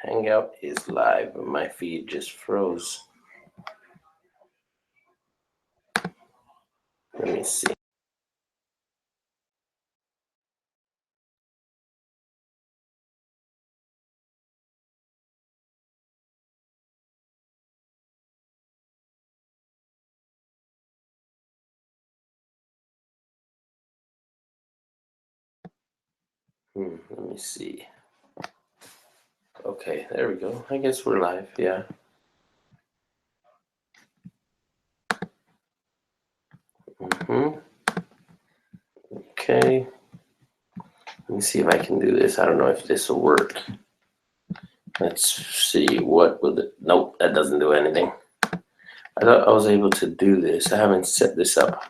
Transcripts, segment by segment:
Hangout is live. My feed just froze. Let me see. Let me see. Okay, there we go. I guess we're live, yeah. Okay. Let me see if I can do this. I don't know if this will work. Let's see, what will it? Nope, that doesn't do anything. I thought I was able to do this. I haven't set this up.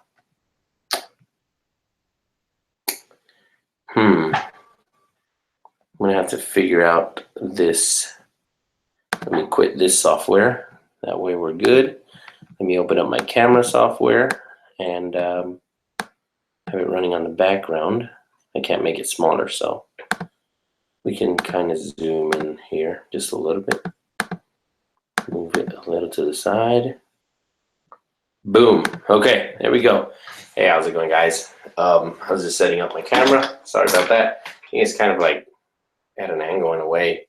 I'm gonna have to figure out this. Let me quit this software. That way we're good. Let me open up my camera software and have it running on the background. I can't make it smaller, so we can kind of zoom in here just a little bit. Move it a little to the side. Boom. Okay, there we go. Hey, how's it going, guys? I was just setting up my camera. Sorry about that. I think it's kind of like at an angle in a way.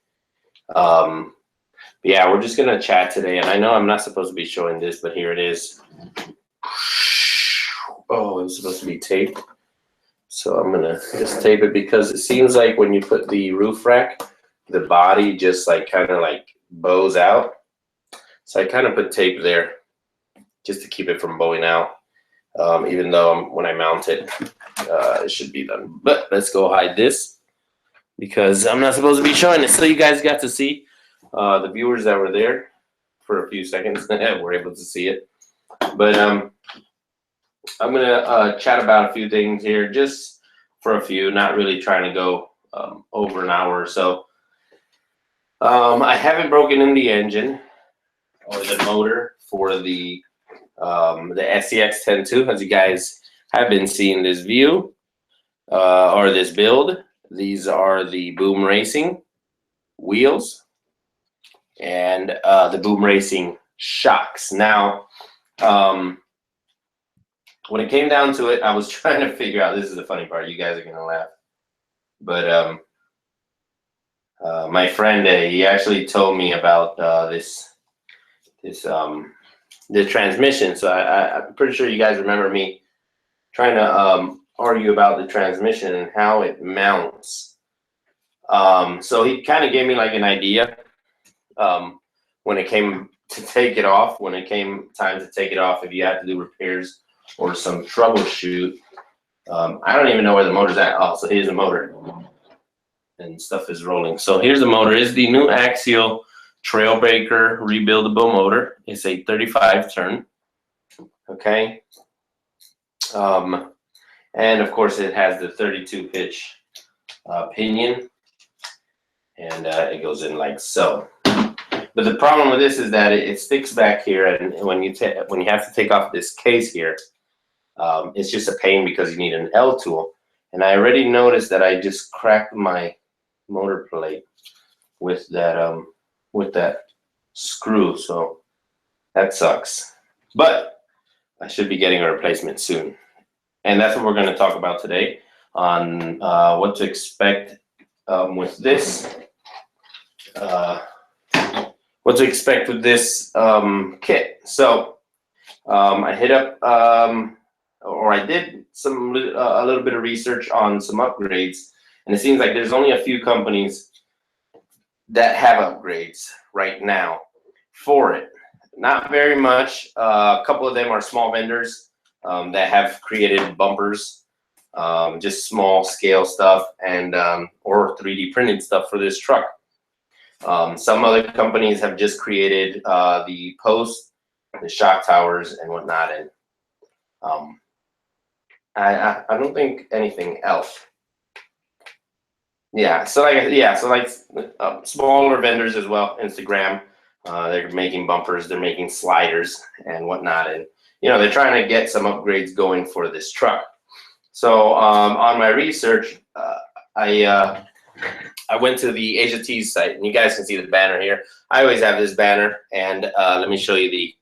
Yeah, we're just gonna chat today, and I know I'm not supposed to be showing this, but here it is. Oh, it was supposed to be taped. So I'm gonna just tape it because it seems like when you put the roof rack, the body just like kind of like bows out. So I kind of put tape there just to keep it from bowing out. Even though when I mount it, it should be done. But let's go hide this because I'm not supposed to be showing it. So you guys got to see the viewers that were there for a few seconds were able to see it. But I'm gonna chat about a few things here, just for a few, not really trying to go over an hour or so. I haven't broken in the engine or the motor for the SCX 10.2, as you guys have been seeing this view or this build. These are the Boom Racing wheels and the Boom Racing shocks. Now, when it came down to it, I was trying to figure out, this is the funny part, you guys are gonna laugh, but my friend, he actually told me about the transmission. So I'm pretty sure you guys remember me trying to argue about the transmission and how it mounts. So he kind of gave me like an idea when it came to take it off, when it came time to take it off, if you had to do repairs or some troubleshoot. I don't even know where the motor's at. Oh, so here's the motor. And stuff is rolling. So here's the motor. It's the new Axial Trailbreaker rebuildable motor. It's a 35 turn. Okay. And of course it has the 32 pitch pinion. And it goes in like so. But the problem with this is that it sticks back here, and when you have to take off this case here, it's just a pain because you need an L tool. And I already noticed that I just cracked my motor plate with that screw, so that sucks. But I should be getting a replacement soon, and that's what we're going to talk about today on what to expect with this. What to expect with this kit. So I hit up, or I did a little bit of research on some upgrades, and it seems like there's only a few companies that have upgrades right now for it. Not very much. A couple of them are small vendors that have created bumpers, just small scale stuff, and or 3D printed stuff for this truck. Some other companies have just created the post, the shock towers, and whatnot, and I don't think anything else. Yeah, so like smaller vendors as well. Instagram, they're making bumpers, they're making sliders and whatnot, and they're trying to get some upgrades going for this truck. So on my research, I I went to the Asia Tees site, and you guys can see the banner here. I always have this banner, and let me show you the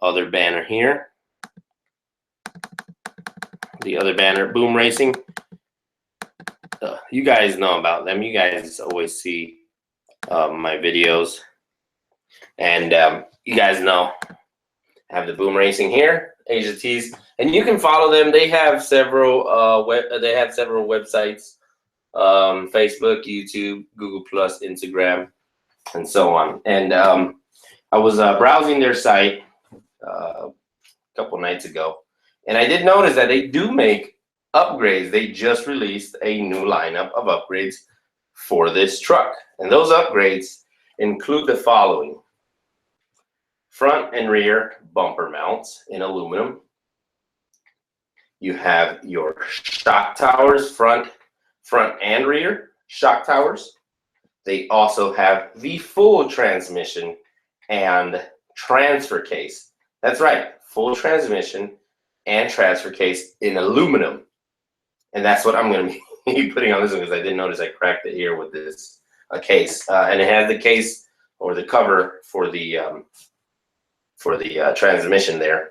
other banner here. The other banner, Boom Racing. You guys know about them. You guys always see my videos, and you guys know I have the Boom Racing here, Asia Tees, and you can follow them. They have several websites, Facebook, YouTube, Google Plus, Instagram, and so on. And I was browsing their site a couple nights ago, and I did notice that they do make upgrades. They just released a new lineup of upgrades for this truck, and those upgrades include the following: front and rear bumper mounts in aluminum. You have your shock towers, front and rear shock towers. They also have the full transmission and transfer case. That's right, full transmission and transfer case in aluminum. And that's what I'm going to be putting on this one, because I didn't notice I cracked it here with this case. And it has the case or the cover for the transmission there.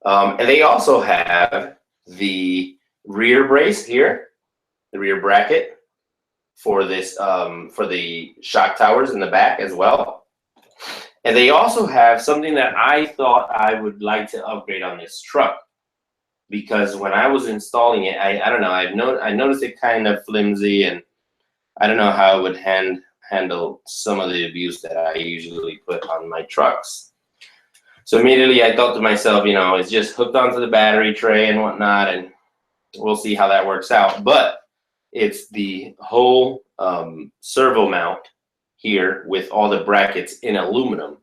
And they also have the rear brace here, the rear bracket for this for the shock towers in the back as well. And they also have something that I thought I would like to upgrade on this truck, because when I was installing it, I don't know, I noticed it kind of flimsy, and I don't know how it would handle some of the abuse that I usually put on my trucks. So immediately I thought to myself, you know, it's just hooked onto the battery tray and whatnot, and we'll see how that works out. But it's the whole servo mount here with all the brackets in aluminum.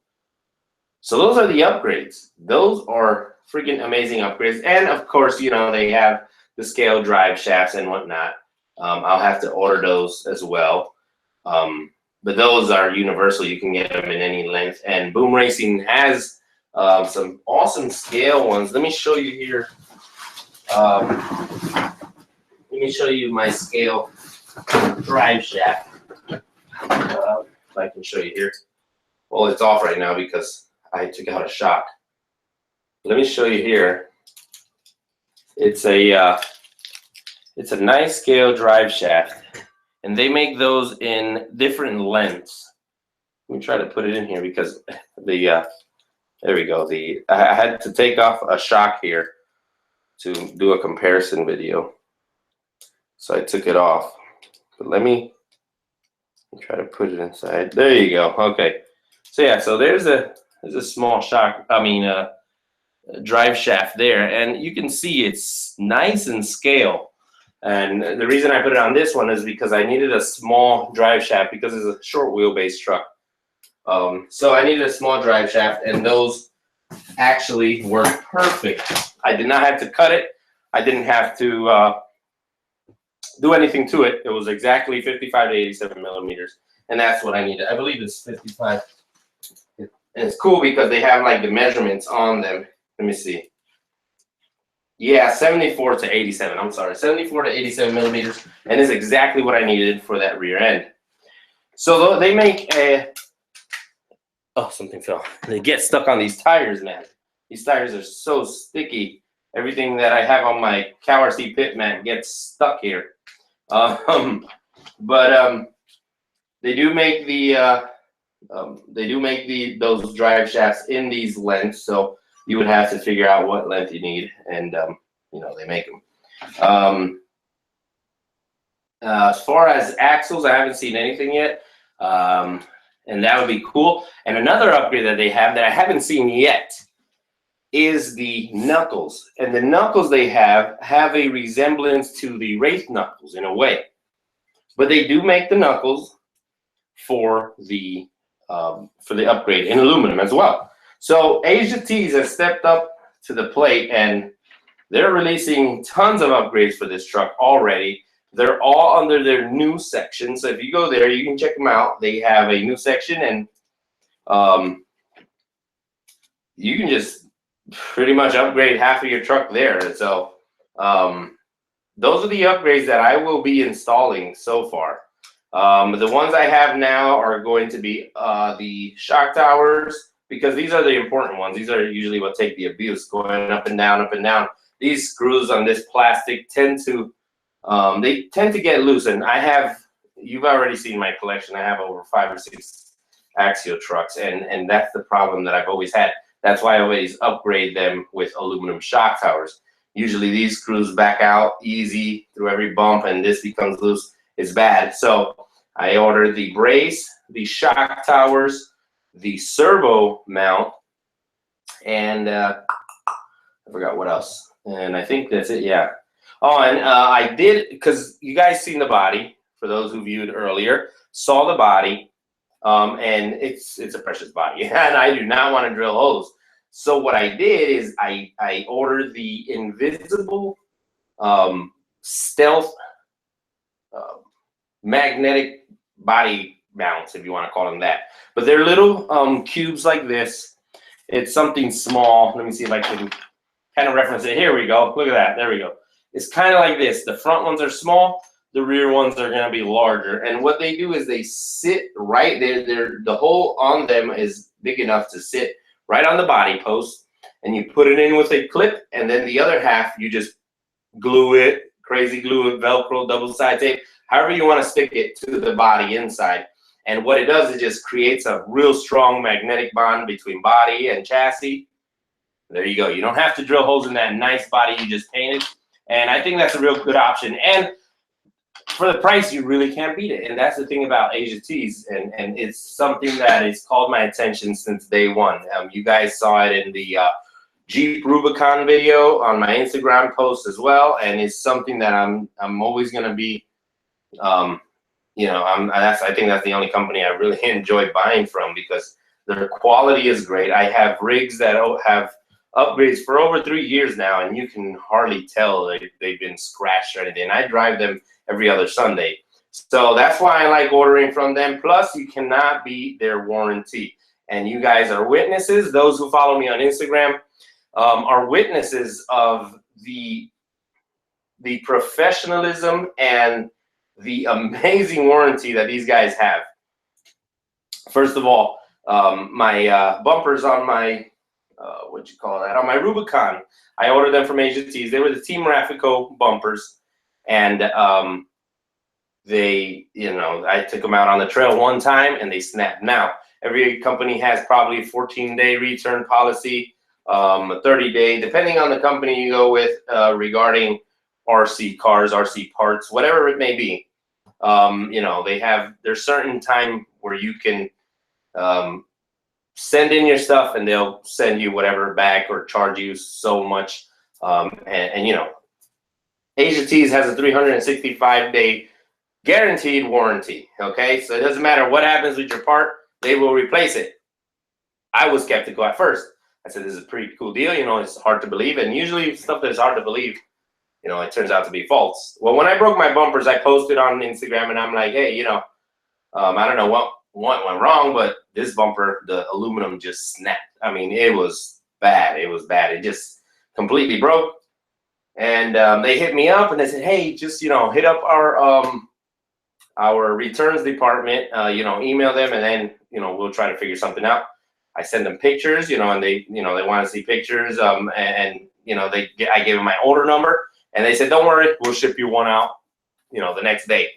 So those are the upgrades. Those are freaking amazing upgrades. And of course, you know, they have the scale drive shafts and whatnot. I'll have to order those as well. But those are universal. You can get them in any length. And Boom Racing has some awesome scale ones. Let me show you here. Let me show you my scale drive shaft. If I can show you here. Well, it's off right now because I took out a shock. Let me show you here. It's a nice scale drive shaft, and they make those in different lengths. Let me try to put it in here because the there we go. I had to take off a shock here to do a comparison video, so I took it off. But let me try to put it inside. There you go. Okay. So yeah, so there's a small shock. I mean, drive shaft there, and you can see it's nice and scale. And the reason I put it on this one is because I needed a small drive shaft because it's a short wheelbase truck. So I needed a small drive shaft, and those actually work perfect. I did not have to cut it. I didn't have to do anything to it. It was exactly 55 to 87 millimeters, and that's what I needed. I believe it's 55. And it's cool because they have like the measurements on them. Let me see. Yeah, 74 to 87. I'm sorry, 74 to 87 millimeters, and it's exactly what I needed for that rear end. So they make a. Oh, something fell. They get stuck on these tires, man. These tires are so sticky. Everything that I have on my cow RC pit mat gets stuck here. They do make those drive shafts in these lengths, so you would have to figure out what length you need, and you know, they make them. As far as axles, I haven't seen anything yet, and that would be cool. And another upgrade that they have that I haven't seen yet is the knuckles. And the knuckles they have a resemblance to the Wraith knuckles in a way, but they do make the knuckles for the upgrade in aluminum as well. So Asia Tees has stepped up to the plate, and they're releasing tons of upgrades for this truck already. They're all under their new section. So if you go there, you can check them out. They have a new section, and you can just pretty much upgrade half of your truck there. So those are the upgrades that I will be installing so far. The ones I have now are going to be the shock towers, because these are the important ones. These are usually what take the abuse, going up and down, up and down. These screws on this plastic tend to get loose, and you've already seen my collection. I have over 5 or 6 axial trucks, and that's the problem that I've always had. That's why I always upgrade them with aluminum shock towers. Usually these screws back out easy through every bump, and this becomes loose. It's bad. So I ordered the brace, the shock towers, the servo mount, and I forgot what else. And I think that's it, yeah. Oh, and I did, because you guys seen the body, for those who viewed earlier, saw the body, and it's a precious body, and I do not want to drill holes. So what I did is I ordered the invisible stealth magnetic body mounts, if you want to call them that. But they're little cubes like this. It's something small. Let me see if I can kind of reference it. Here we go. Look at that. There we go. It's kind of like this. The front ones are small. The rear ones are going to be larger. And what they do is they sit right there. The hole on them is big enough to sit right on the body post. And you put it in with a clip. And then the other half, you just glue it, crazy glue it, Velcro, double side tape, however you want to stick it to the body inside. And what it does is just creates a real strong magnetic bond between body and chassis. There you go. You don't have to drill holes in that nice body you just painted. And I think that's a real good option. And for the price, you really can't beat it. And that's the thing about Asia Tees. And it's something that has called my attention since day one. You guys saw it in the Jeep Rubicon video on my Instagram post as well. And it's something that I'm always going to be, you know, I think that's the only company I really enjoy buying from, because their quality is great. I have rigs that have upgrades for over 3 years now, and you can hardly tell they've been scratched or anything. I drive them every other Sunday. So that's why I like ordering from them. Plus, you cannot beat their warranty. And you guys are witnesses. Those who follow me on Instagram are witnesses of the professionalism and the amazing warranty that these guys have. First of all, my bumpers on my on my Rubicon, I ordered them from Asia Tees. They were the Team Raffico bumpers, and they, you know, I took them out on the trail one time and they snapped. Now every company has probably a 14-day return policy, a 30-day, depending on the company you go with, regarding RC cars, RC parts, whatever it may be. You know, there's certain time where you can send in your stuff and they'll send you whatever back or charge you so much. And you know, Asia Tees has a 365-day guaranteed warranty. Okay, so it doesn't matter what happens with your part, they will replace it. I was skeptical at first. I said, this is a pretty cool deal. You know, it's hard to believe. And usually stuff that's hard to believe, you know, it turns out to be false. Well, when I broke my bumpers, I posted on Instagram and I'm like, hey, you know, I don't know what went wrong, but this bumper, the aluminum just snapped. I mean, it was bad. It was bad. It just completely broke. And they hit me up and they said, hey, just, you know, hit up our returns department, you know, email them, and then, you know, we'll try to figure something out. I send them pictures, you know, and they, you know, they want to see pictures, and you know, I gave them my order number, and they said, don't worry, we'll ship you one out, you know, the next day.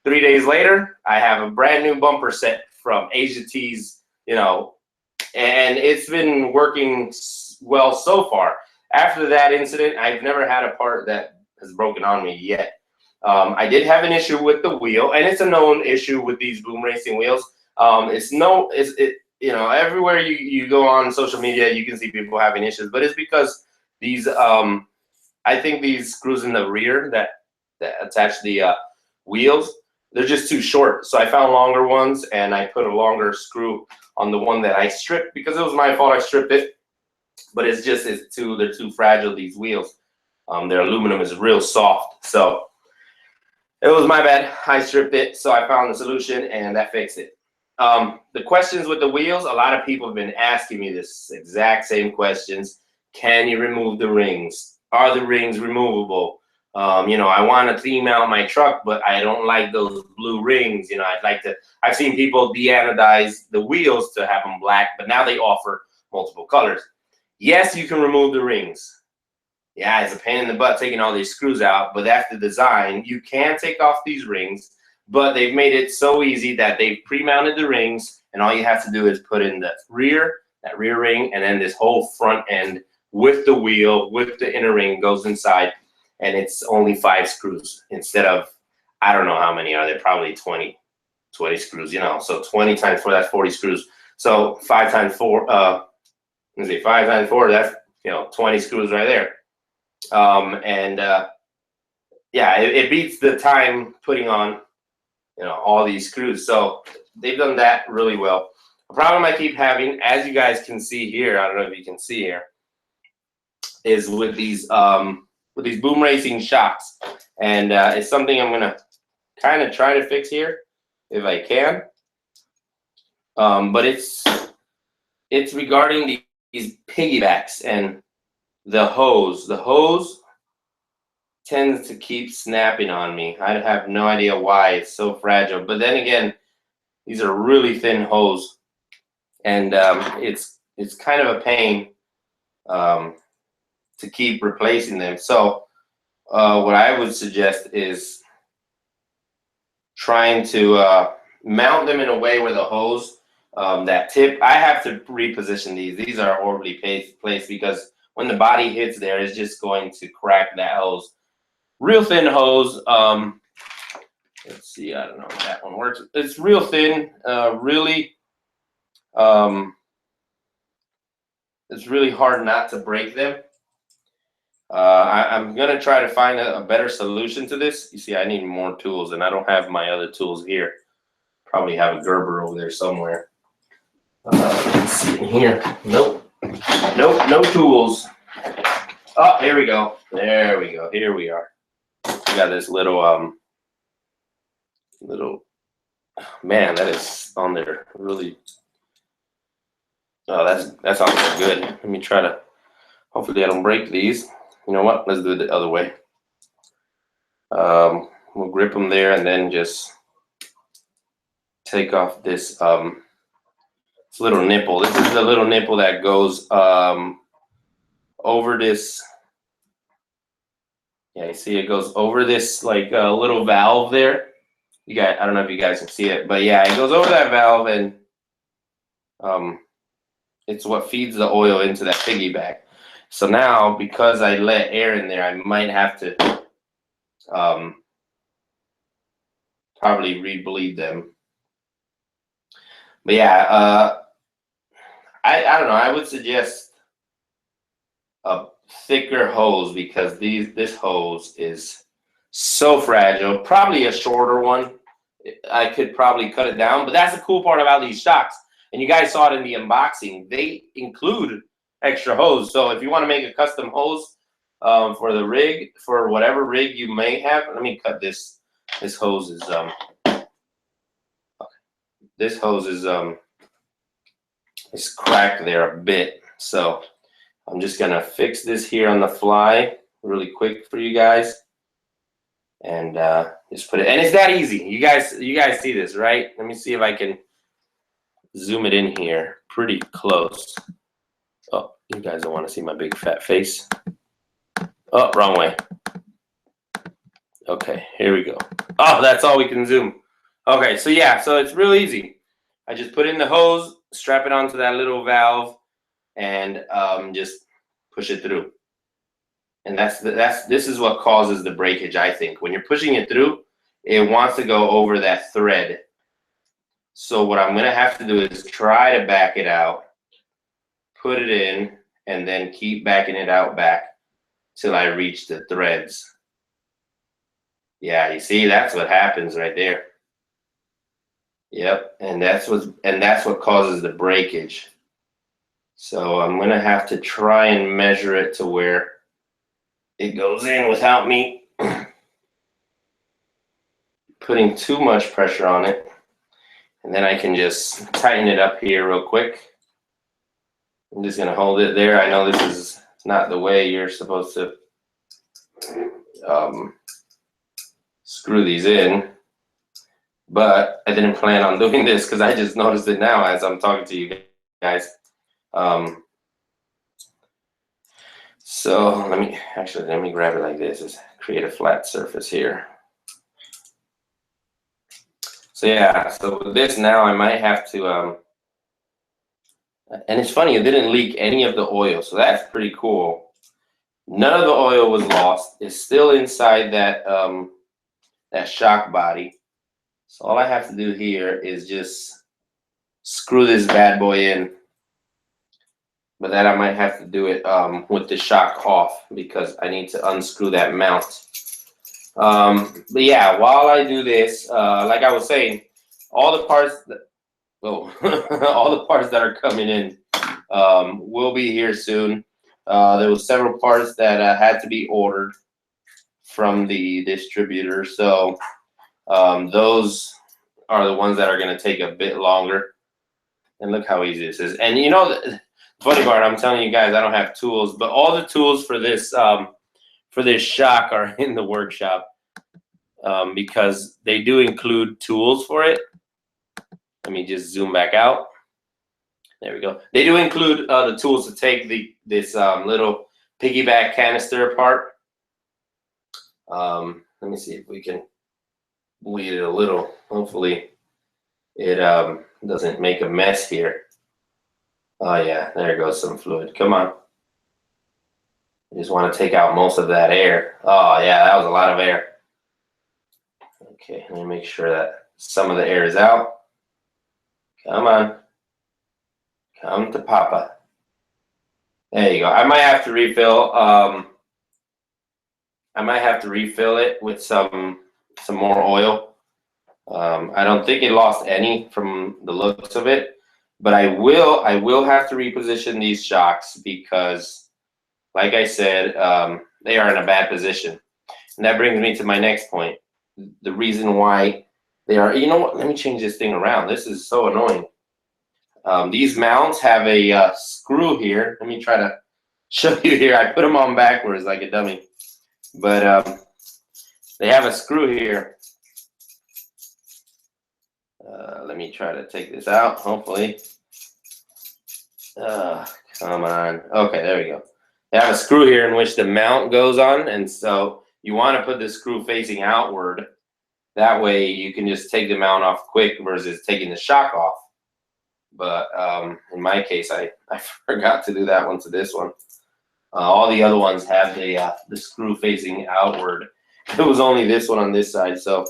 3 days later, I have a brand new bumper set from Asia Tees, you know, and it's been working well so far. After that incident, I've never had a part that has broken on me yet. I did have an issue with the wheel, and it's a known issue with these boom racing wheels. You know, everywhere you go on social media, you can see people having issues, but it's because these, I think these screws in the rear that attach the wheels, they're just too short. So I found longer ones, and I put a longer screw on the one that I stripped, because it was my fault I stripped it. But they're too fragile, these wheels. Their aluminum is real soft. So it was my bad. I stripped it, so I found the solution, and that fixed it. The questions with the wheels, a lot of people have been asking me this exact same questions. Can you remove the rings? Are the rings removable? You know, I want to theme out my truck, but I don't like those blue rings. You know, I'd like to, I've seen people de-anodize the wheels to have them black, but now they offer multiple colors. Yes, you can remove the rings. Yeah, it's a pain in the butt taking all these screws out, but that's the design. You can take off these rings, but they've made it so easy that they've pre-mounted the rings, and all you have to do is put in that rear ring, and then this whole front end with the wheel, with the inner ring goes inside, and it's only 5 screws instead of, I don't know how many are there, probably 20 screws, you know, so 20 times 4, that's 40 screws. So 5 times 4, let's see, 5 times 4, that's, you know, 20 screws right there. Yeah, it beats the time putting on, you know, all these screws. So they've done that really well. The problem I keep having, as you guys can see here, I don't know if you can see here, is with these boom racing shocks, and it's something I'm gonna kind of try to fix here if I can. But it's regarding these piggybacks and the hose. The hose tends to keep snapping on me. I have no idea why. It's so fragile. But then again, these are really thin hose, and it's kind of a pain to keep replacing them. So what I would suggest is trying to mount them in a way where the hose, that tip, I have to reposition these. These are horribly placed because when the body hits there, it's just going to crack that hose. Real thin hose. Let's see, I don't know if that one works. It's real thin, it's really hard not to break them. I'm gonna try to find a better solution to this. You see, I need more tools, and I don't have my other tools here. Probably have a Gerber over there somewhere. Let's see here. Nope, no tools. Oh, here we go. There we go. Here we are. We got this little man, that is on there really. Oh, that's on there good. Let me try to. Hopefully, I don't break these. You know what? Let's do it the other way. We'll grip them there and then just take off this little nipple. This is the little nipple that goes over this. Yeah, you see it goes over this like little valve there. You got, I don't know if you guys can see it, but yeah, it goes over that valve, and it's what feeds the oil into that piggyback. So now, because I let air in there, I might have to probably re-bleed them. But yeah, I don't know. I would suggest a thicker hose because this hose is so fragile. Probably a shorter one. I could probably cut it down, but that's the cool part about these shocks. And you guys saw it in the unboxing. They include extra hose. So if you want to make a custom hose for the rig, for whatever rig you may have, let me cut this. This hose is it's cracked there a bit. So I'm just gonna fix this here on the fly really quick for you guys, and just put it. And it's that easy. You guys see this, right? Let me see if I can zoom it in here pretty close. Oh, you guys don't want to see my big fat face. Oh, wrong way. Okay, here we go. Oh, that's all we can zoom. Okay, so yeah, so it's real easy. I just put in the hose, strap it onto that little valve, and just push it through. And this is what causes the breakage, I think. When you're pushing it through, it wants to go over that thread. So what I'm gonna have to do is try to back it out, put it in, and then keep backing it out back till I reach the threads. Yeah, you see, that's what happens right there. Yep, and that's what causes the breakage. So I'm gonna have to try and measure it to where it goes in without me putting too much pressure on it. And then I can just tighten it up here real quick. I'm just gonna hold it there. I know this is not the way you're supposed to. screw these in. But I didn't plan on doing this because I just noticed it now as I'm talking to you guys. So let me grab it like this. Just create a flat surface here. So yeah, so with this now I might have to, and it's funny, it didn't leak any of the oil, so that's pretty cool. None of the oil was lost. It's still inside that that shock body. So all I have to do here is just screw this bad boy in. But then I might have to do it with the shock off because I need to unscrew that mount. But yeah, while I do this, like I was saying, all the parts that, all the parts that are coming in will be here soon. There was several parts that had to be ordered from the distributor, so those are the ones that are going to take a bit longer. And look how easy this is. And you know, the funny part, I'm telling you guys, I don't have tools, but all the tools for this shock are in the workshop because they do include tools for it. Let me just zoom back out. There we go. They do include the tools to take this little piggyback canister apart. Let me see if we can bleed it a little. Hopefully it doesn't make a mess here. Oh yeah, there goes some fluid. Come on. I just want to take out most of that air. Oh yeah, that was a lot of air. Okay, let me make sure that some of the air is out. Come on. Come to Papa. There you go. I might have to refill. I might have to refill it with some more oil. I don't think it lost any from the looks of it, but I will have to reposition these shocks because, like I said, they are in a bad position. And that brings me to my next point. The reason why they are, you know what, let me change this thing around. This is so annoying. These mounts have a screw here. Let me try to show you here. I put them on backwards like a dummy. But they have a screw here. Let me try to take this out, hopefully. Come on. Okay, there we go. They have a screw here in which the mount goes on, and so you want to put the screw facing outward. That way you can just take the mount off quick versus taking the shock off. But in my case, I forgot to do that one to this one. All the other ones have the screw facing outward. It was only this one on this side, so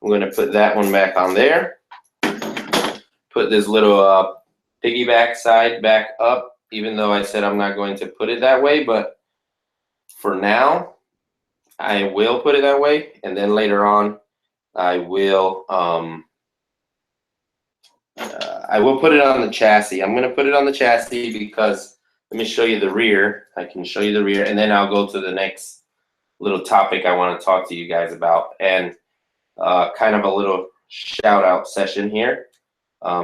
I'm going to put that one back on there. Put this little piggyback side back up, even though I said I'm not going to put it that way, but for now, I will put it that way, and then later on, I will put it on the chassis. I'm going to put it on the chassis because let me show you the rear. I can show you the rear, and then I'll go to the next little topic I want to talk to you guys about, and kind of a little shout out session here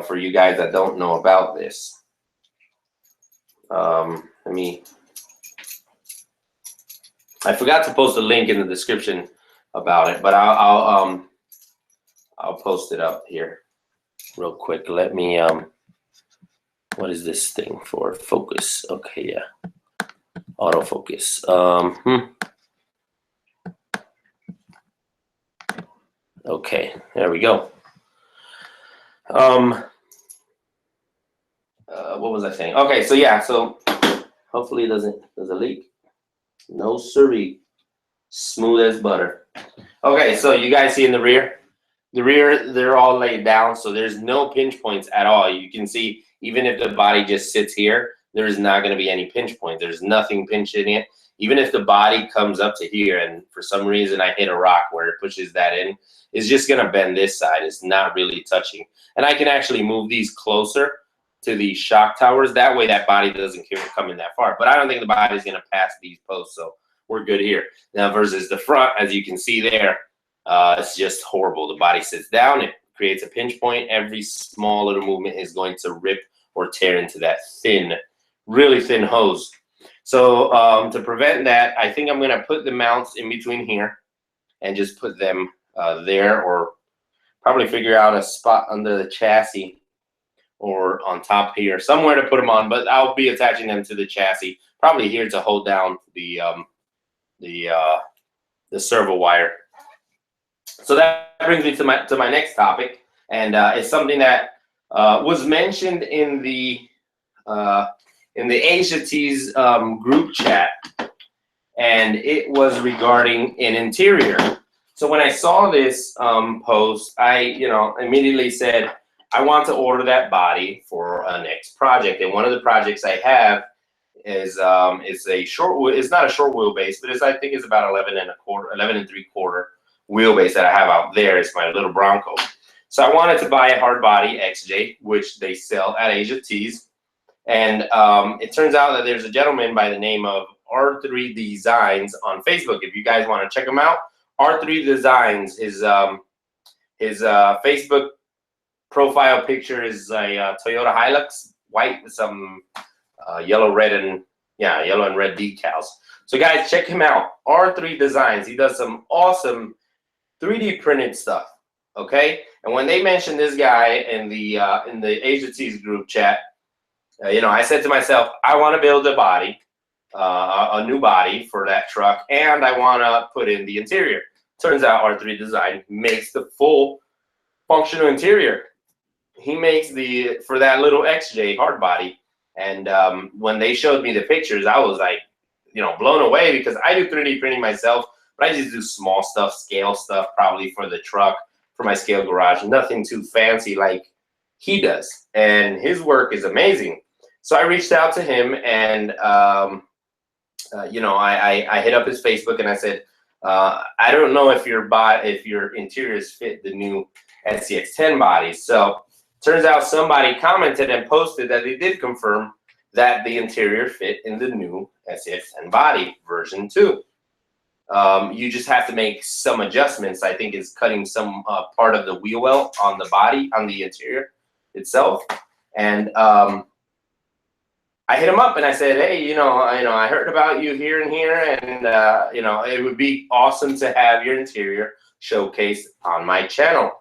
for you guys that don't know about this. I forgot to post a link in the description about it, but I'll post it up here real quick. Let me what is this thing for? Focus. Okay, yeah. Autofocus. Okay, there we go. What was I saying? Okay, so yeah, so hopefully it doesn't leak. No siree. Smooth as butter. Okay, so you guys see in the rear, they're all laid down, so there's no pinch points at all. You can see even if the body just sits here, there's not going to be any pinch point. There's nothing pinching it. Even if the body comes up to here and for some reason I hit a rock where it pushes that in, it's just going to bend this side. It's not really touching. And I can actually move these closer to the shock towers. That way that body doesn't come in that far. But I don't think the body's going to pass these posts, so we're good here. Now versus the front, as you can see there, it's just horrible. The body sits down, it creates a pinch point. Every small little movement is going to rip or tear into that thin, really thin hose. So to prevent that, I think I'm going to put the mounts in between here and just put them there, or probably figure out a spot under the chassis or on top here, somewhere to put them on, but I'll be attaching them to the chassis, probably here to hold down the servo wire. So that brings me to my next topic, and it's something that was mentioned in the Asia Tees group chat, and it was regarding an interior. So when I saw this post, I immediately said, I want to order that body for a next project. And one of the projects I have is a short. It's not a short wheelbase, but I think it's about 11 3/4 wheelbase that I have out there. It's my little Bronco. So I wanted to buy a hard body XJ, which they sell at Asia Tees. And it turns out that there's a gentleman by the name of R3 Designs on Facebook. If you guys want to check him out, R3 Designs, his Facebook profile picture is a Toyota Hilux, white with some yellow and red decals. So guys, check him out, R3 Designs. He does some awesome 3D printed stuff. Okay, and when they mentioned this guy in the Asia Tees group chat, I said to myself, I want to build a body, a new body for that truck, and I want to put in the interior. Turns out R3 Design makes the full functional interior. He makes for that little XJ hard body, and when they showed me the pictures, I was like, blown away, because I do 3D printing myself, but I just do small stuff, scale stuff, probably for the truck, for my scale garage, nothing too fancy like he does, and his work is amazing. So I reached out to him, and I hit up his Facebook, and I said, I don't know if your interiors fit the new SCX10 bodies. So turns out somebody commented and posted that they did confirm that the interior fit in the new SCX10 body version 2. You just have to make some adjustments. I think it's cutting some part of the wheel well on the body, on the interior itself. And I hit him up and I said, hey, I heard about you here and here, and it would be awesome to have your interior showcased on my channel,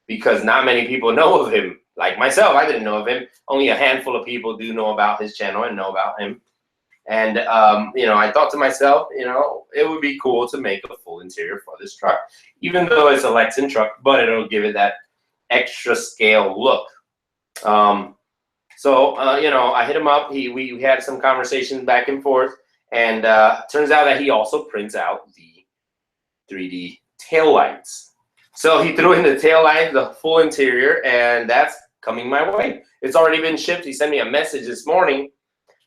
because not many people know of him. Like myself, I didn't know of him. Only a handful of people do know about his channel and know about him. And I thought to myself, it would be cool to make a full interior for this truck, even though it's a Lexan truck, but it'll give it that extra scale look. So I hit him up. We had some conversations back and forth, and turns out that he also prints out the 3D tail lights. So he threw in the tail light, the full interior, and that's coming my way. It's already been shipped. He sent me a message this morning,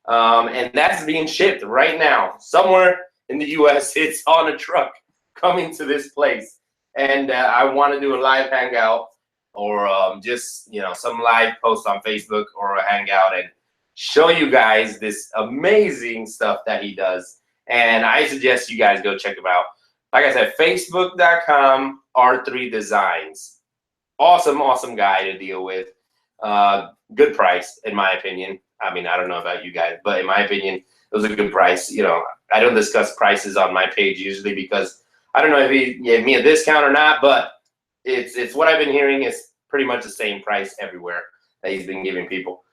and that's being shipped right now. Somewhere in the U.S., it's on a truck coming to this place, and I want to do a live hangout, or just some live post on Facebook or a hangout, and show you guys this amazing stuff that he does. And I suggest you guys go check him out. Like I said, facebook.com R3 Designs. Awesome guy to deal with. Good price, in my opinion. I mean, I don't know about you guys, but in my opinion, it was a good price. I don't discuss prices on my page usually, because I don't know if he gave me a discount or not, but it's what I've been hearing is pretty much the same price everywhere that he's been giving people.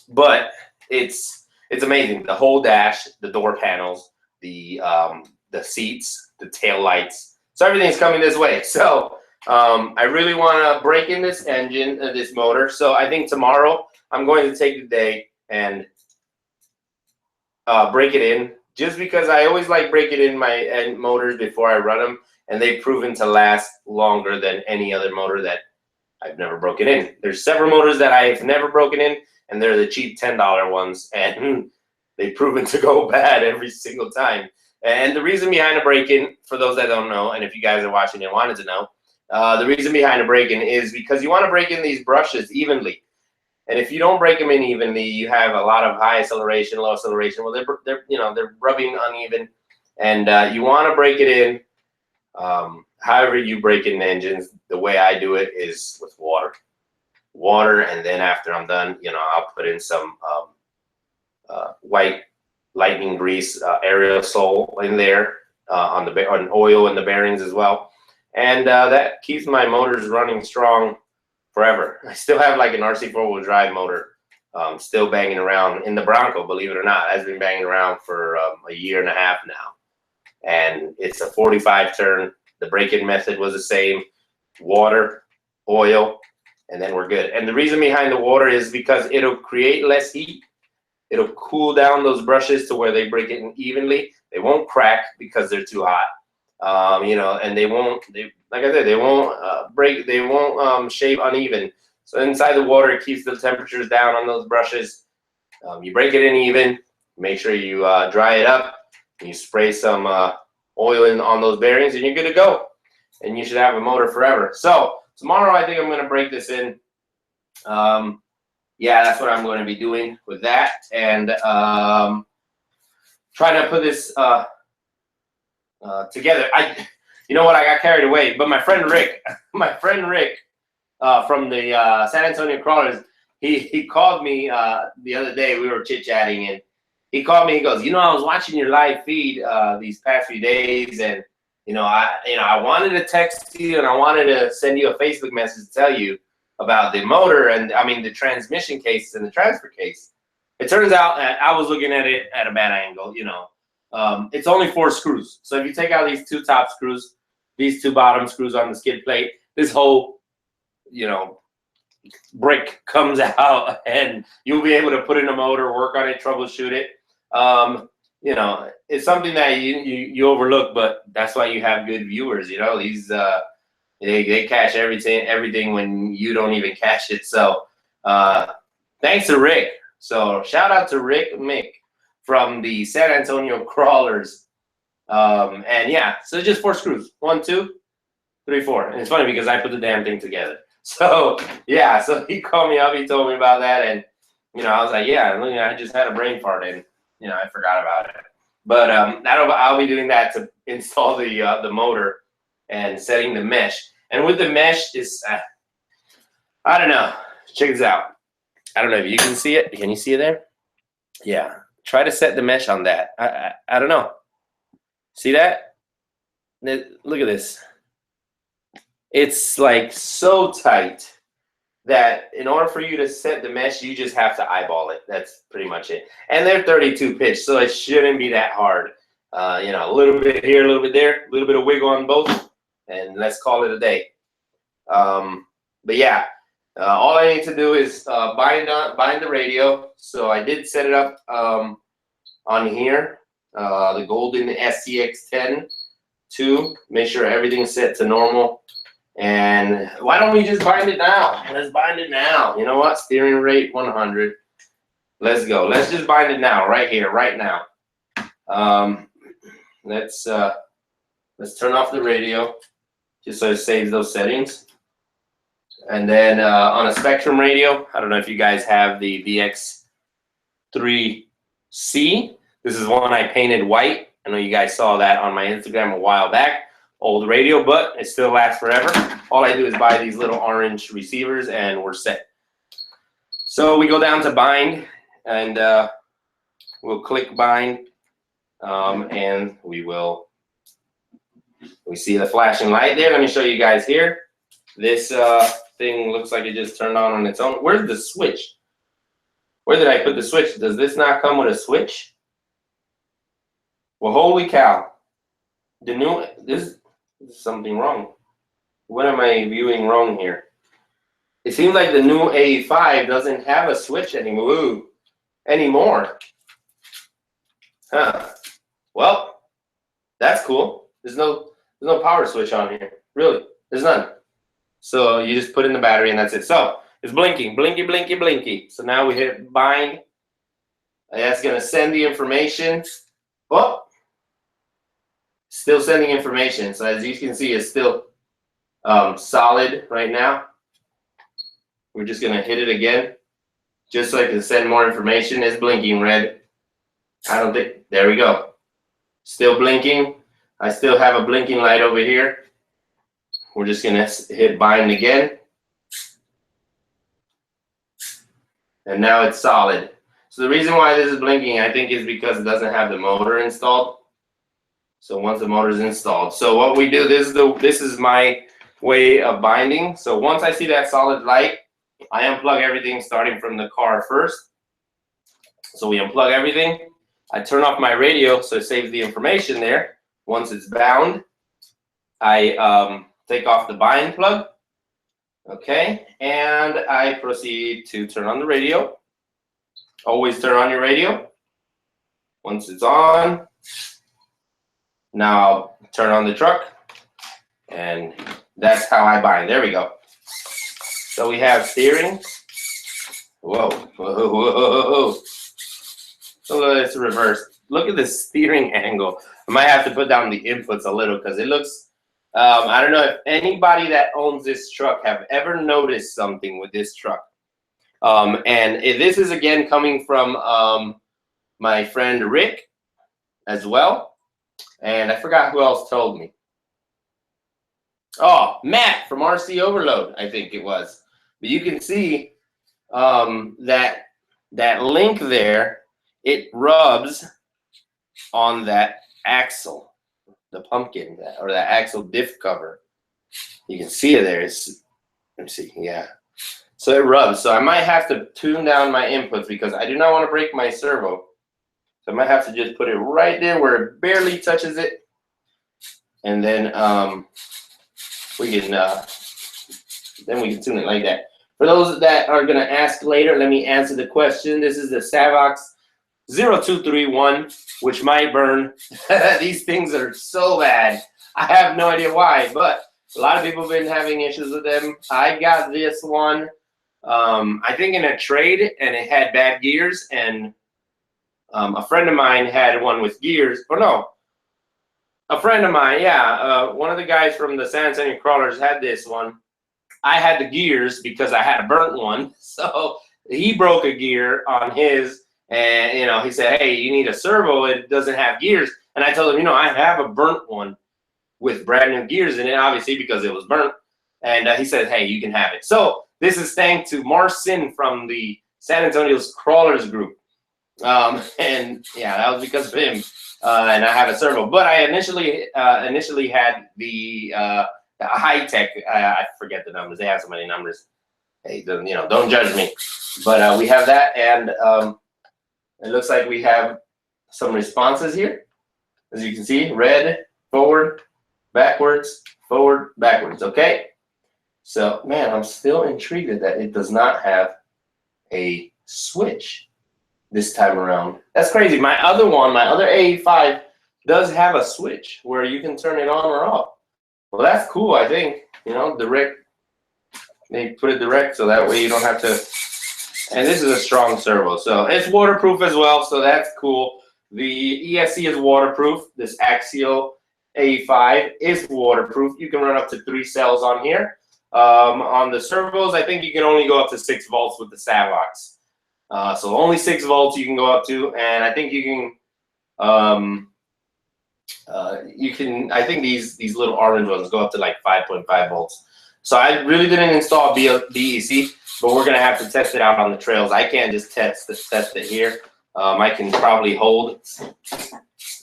But it's amazing. The whole dash, the door panels, the seats, the tail lights. So everything's coming this way. So I really want to break in this engine, this motor. So I think tomorrow I'm going to take the day and break it in, just because I always like breaking in my motors before I run them, and they've proven to last longer than any other motor that I've never broken in. There's several motors that I've never broken in, and they're the cheap $10 ones, and they've proven to go bad every single time. And the reason behind the break-in, for those that don't know, and if you guys are watching and wanted to know, the reason behind the break-in is because you want to break in these brushes evenly. And if you don't break them in evenly, you have a lot of high acceleration, low acceleration. Well, they're rubbing uneven, and you want to break it in. However you break in engines, the way I do it is with water, and then after I'm done, I'll put in some white lightning grease aerosol in there on oil in the bearings as well, and that keeps my motors running strong forever. I still have like an RC 4-wheel drive motor still banging around in the Bronco, believe it or not. It's been banging around for a year and a half now, and it's a 45 turn. The break-in method was the same: water, oil, and then we're good. And the reason behind the water is because it'll create less heat. It'll cool down those brushes to where they break it evenly. They won't crack because they're too hot, you know, and like I said, they won't break. They won't shave uneven. So inside the water, it keeps the temperatures down on those brushes. You break it in even. Make sure you dry it up. You spray some oil on those bearings, and you're good to go. And you should have a motor forever. So tomorrow, I think I'm going to break this in. Yeah, that's what I'm going to be doing with that, and trying to put this together. You know what? I got carried away. But my friend Rick, from the San Antonio Crawlers, he called me the other day. We were chit-chatting, and he called me. He goes, you know, I was watching your live feed these past few days, and I wanted to text you, and I wanted to send you a Facebook message to tell you about the motor, and I mean the transmission case and the transfer case. It turns out I was looking at it at a bad angle. You know, it's only 4 screws. So if you take out these 2 top screws, these 2 bottom screws on the skid plate, this whole, you know, brick comes out, and you'll be able to put in a motor, work on it, troubleshoot it. You know, it's something that you overlook, but that's why you have good viewers. You know, these they catch everything when you don't even catch it. So thanks to Rick. So shout out to Rick Mick from the San Antonio Crawlers. And yeah, so just 4 screws. 1, 2, 3, 4. And it's funny because I put the damn thing together. So yeah, so he called me up, he told me about that, and you know, I was like, yeah, I just had a brain fart, and you know, I forgot about it. But I'll be doing that to install the motor and setting the mesh. And with the mesh, is I don't know. Check this out. I don't know if you can see it. Can you see it there? Yeah. Try to set the mesh on that. I don't know. See that? Look at this. It's like so tight that in order for you to set the mesh, you just have to eyeball it. That's pretty much it. And they're 32 pitch, so it shouldn't be that hard. You know, a little bit here, a little bit there, a little bit of wiggle on both, and let's call it a day. But yeah, all I need to do is bind the radio. So I did set it up on here, the Golden SCX10 to make sure everything's set to normal. And why don't we just bind it now? Let's bind it now. You know what? Steering rate 100. Let's go. Let's just bind it now, right here, right now. Let's turn off the radio just so it saves those settings. And then on a Spectrum radio, I don't know if you guys have the VX3C. This is one I painted white. I know you guys saw that on my Instagram a while back. Old radio, but it still lasts forever. All I do is buy these little orange receivers, and we're set. So we go down to bind, and we'll click bind, and we see the flashing light there. Let me show you guys here. This thing looks like it just turned on its own. Where's the switch? Where did I put the switch? Does this not come with a switch? Well, holy cow. This is something wrong. What am I viewing wrong here? It seems like the new A5 doesn't have a switch anymore. Huh. Well, that's cool. There's no power switch on here. Really, there's none. So you just put in the battery and that's it. So it's blinking, blinky, blinky, blinky. So now we hit bind. And that's gonna send the information. Oh, still sending information. So as you can see, it's still solid right now. We're just gonna hit it again, just so I can send more information. It's blinking red. I don't think, there we go. Still blinking. I still have a blinking light over here. We're just gonna hit bind again. And now it's solid. So the reason why this is blinking, I think, is because it doesn't have the motor installed. So once the motor is installed, so what we do, this is my way of binding. So once I see that solid light, I unplug everything starting from the car first. So we unplug everything. I turn off my radio so it saves the information there. Once it's bound, I take off the bind plug. Okay, and I proceed to turn on the radio. Always turn on your radio. Once it's on, now I'll turn on the truck, and that's how I bind. There we go. So we have steering. Whoa, whoa, whoa, whoa. So it's reversed. Look at this steering angle. I might have to put down the inputs a little because it looks, I don't know if anybody that owns this truck have ever noticed something with this truck. And this is again coming from my friend Rick as well. And I forgot who else told me. Oh, Matt from RC Overload, I think it was. But you can see that link there, it rubs on that axle, the pumpkin, or that axle diff cover. You can see it there. Let me see, yeah. So it rubs. So I might have to tune down my inputs because I do not want to break my servo. So I might have to just put it right there where it barely touches it. And then we can tune it like that. For those that are going to ask later, let me answer the question. This is the Savox 0231, which might burn. These things are so bad. I have no idea why, but a lot of people have been having issues with them. I got this one, I think in a trade, and it had bad gears, and a friend of mine had one with gears. Or no, a friend of mine, yeah, one of the guys from the San Antonio Crawlers had this one. I had the gears because I had a burnt one, so he broke a gear on his. And, you know, he said, hey, you need a servo. It doesn't have gears. And I told him, you know, I have a burnt one with brand new gears in it, obviously, because it was burnt. And he said, hey, you can have it. So this is thanks to RCin from the San Antonio's Crawlers group. And, yeah, that was because of him. And I have a servo. But I initially had the high-tech. I forget the numbers. They have so many numbers. Hey, you know, don't judge me. But we have that, and it looks like we have some responses here. As you can see, red, forward, backwards, forward, backwards, okay? So, man, I'm still intrigued that it does not have a switch this time around. That's crazy. My other one, my other A85, does have a switch where you can turn it on or off. Well, that's cool, I think. You know, direct, they put it direct so that way you don't have to. And this is a strong servo, so it's waterproof as well, so that's cool. The ESC is waterproof. This Axial A5 is waterproof. You can run up to 3 cells on here. On the servos, I think you can only go up to 6 volts with the Savox. So only 6 volts you can go up to, and I think you can, I think these little orange ones go up to like 5.5 volts. So I really didn't install BEC. But we're gonna have to test it out on the trails. I can't just test it here. I can probably hold.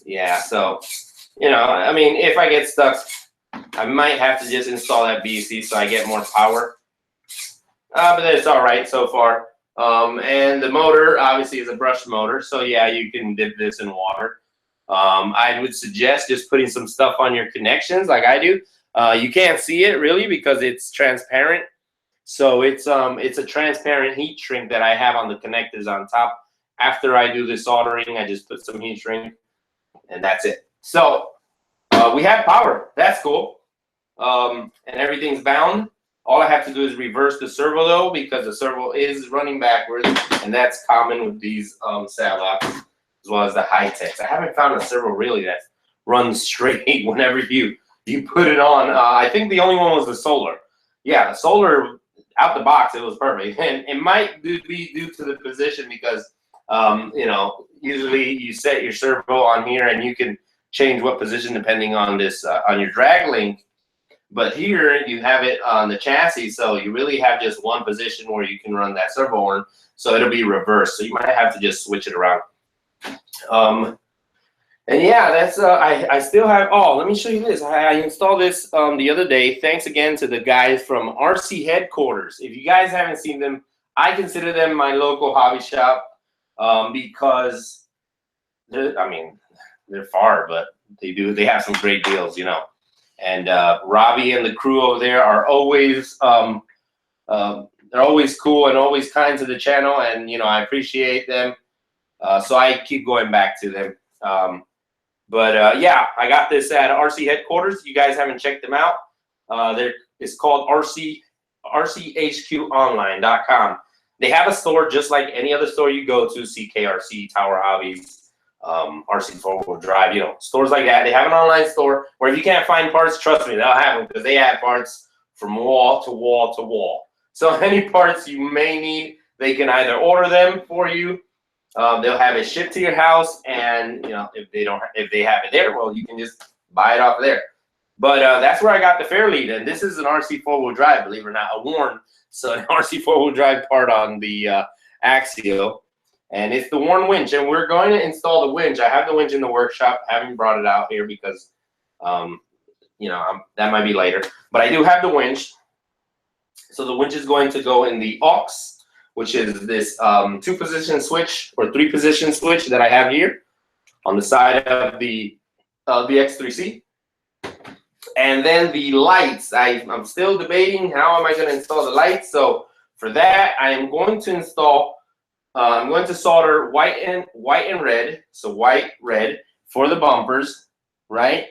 Yeah, so you know, I mean, if I get stuck, I might have to just install that BC so I get more power. But it's all right so far. And the motor obviously is a brush motor, so yeah, you can dip this in water. I would suggest just putting some stuff on your connections like I do. You can't see it really because it's transparent. So it's a transparent heat shrink that I have on the connectors on top. After I do the soldering, I just put some heat shrink, and that's it. So we have power. That's cool. And everything's bound. All I have to do is reverse the servo though, because the servo is running backwards, and that's common with these Savox as well as the high-techs. I haven't found a servo really that runs straight whenever you put it on. I think the only one was the Solar. Yeah, the Solar. Out the box, it was perfect, and it might be due to the position because, you know, usually you set your servo on here and you can change what position depending on this on your drag link. But here you have it on the chassis, so you really have just one position where you can run that servo horn. So it'll be reversed. So you might have to just switch it around. And yeah, that's I still have. Oh, let me show you this. I installed this the other day. Thanks again to the guys from RC headquarters. If you guys haven't seen them, I consider them my local hobby shop because they're far, but they have some great deals, you know. And Robbie and the crew over there are always they're always cool and always kind to the channel, and you know, I appreciate them. So I keep going back to them. Yeah, I got this at RC headquarters. You guys haven't checked them out. It's called RCHQonline.com. They have a store just like any other store you go to, CKRC, Tower Hobbies, RC 4-wheel drive, you know, stores like that. They have an online store where if you can't find parts, trust me, they'll have them because they have parts from wall to wall to wall. So any parts you may need, they can either order them for you. They'll have it shipped to your house, and you know, if they have it there, well, you can just buy it off of there. But that's where I got the Fairlead, and this is an RC 4-wheel drive, believe it or not, a Warn. So an RC 4-wheel drive part on the Axio, and it's the Warn winch, and we're going to install the winch. I have the winch in the workshop. I haven't brought it out here because, you know, that might be later. But I do have the winch. So the winch is going to go in the aux, which is this 2-position switch or 3-position switch that I have here on the side of the X3C. And then the lights, I'm still debating how am I going to install the lights. So for that, I am going to install, I'm going to solder white and red, so white, red for the bumpers, right?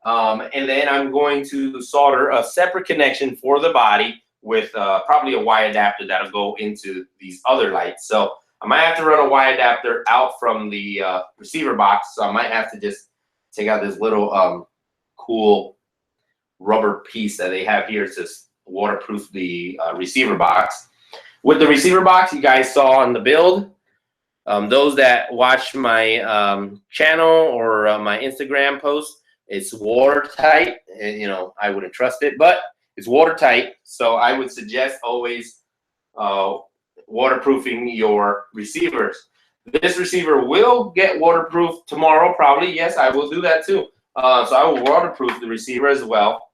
And then I'm going to solder a separate connection for the body with probably a Y adapter that'll go into these other lights. So I might have to run a Y adapter out from the receiver box. So I might have to just take out this little cool rubber piece that they have here to waterproof the receiver box. With the receiver box, you guys saw on the build, those that watch my channel or my Instagram post, it's watertight, and you know, I wouldn't trust it, but it's watertight, so I would suggest always waterproofing your receivers. This receiver will get waterproof tomorrow, probably. Yes, I will do that too. So I will waterproof the receiver as well,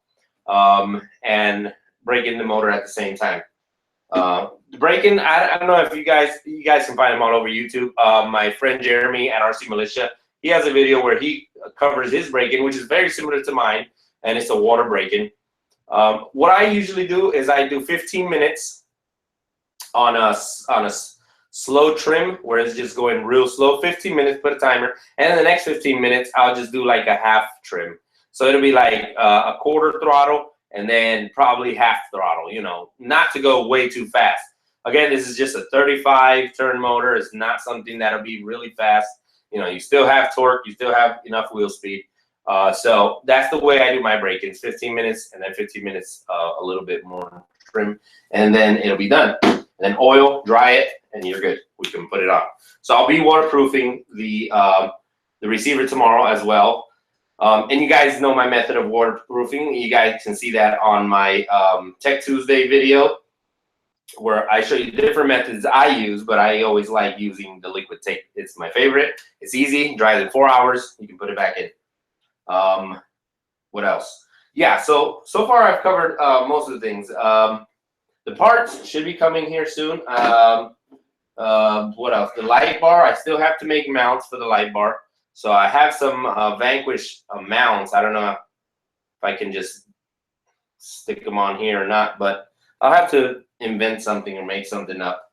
and break in the motor at the same time. The break-in, I don't know if you guys can find them all over YouTube. My friend Jeremy at RCMilitia, he has a video where he covers his break-in, which is very similar to mine, and it's a water break-in. What I usually do is I do 15 minutes on a slow trim where it's just going real slow. 15 minutes, put a timer, and in the next 15 minutes I'll just do like a half trim. So it'll be like a quarter throttle and then probably half throttle, you know, not to go way too fast. Again, this is just a 35 turn motor. It's not something that'll be really fast. You know, you still have torque, you still have enough wheel speed. So that's the way I do my break-ins, 15 minutes and then 15 minutes, a little bit more trim, and then it'll be done. And then oil, dry it, and you're good. We can put it on. So I'll be waterproofing the receiver tomorrow as well. And you guys know my method of waterproofing. You guys can see that on my Tech Tuesday video, where I show you different methods I use, but I always like using the liquid tape. It's my favorite. It's easy, dries in 4 hours. You can put it back in. What else? Yeah, so far I've covered most of the things. The parts should be coming here soon. What else? The light bar, I still have to make mounts for the light bar. So I have some Vanquish mounts. I don't know if I can just stick them on here or not, but I'll have to invent something or make something up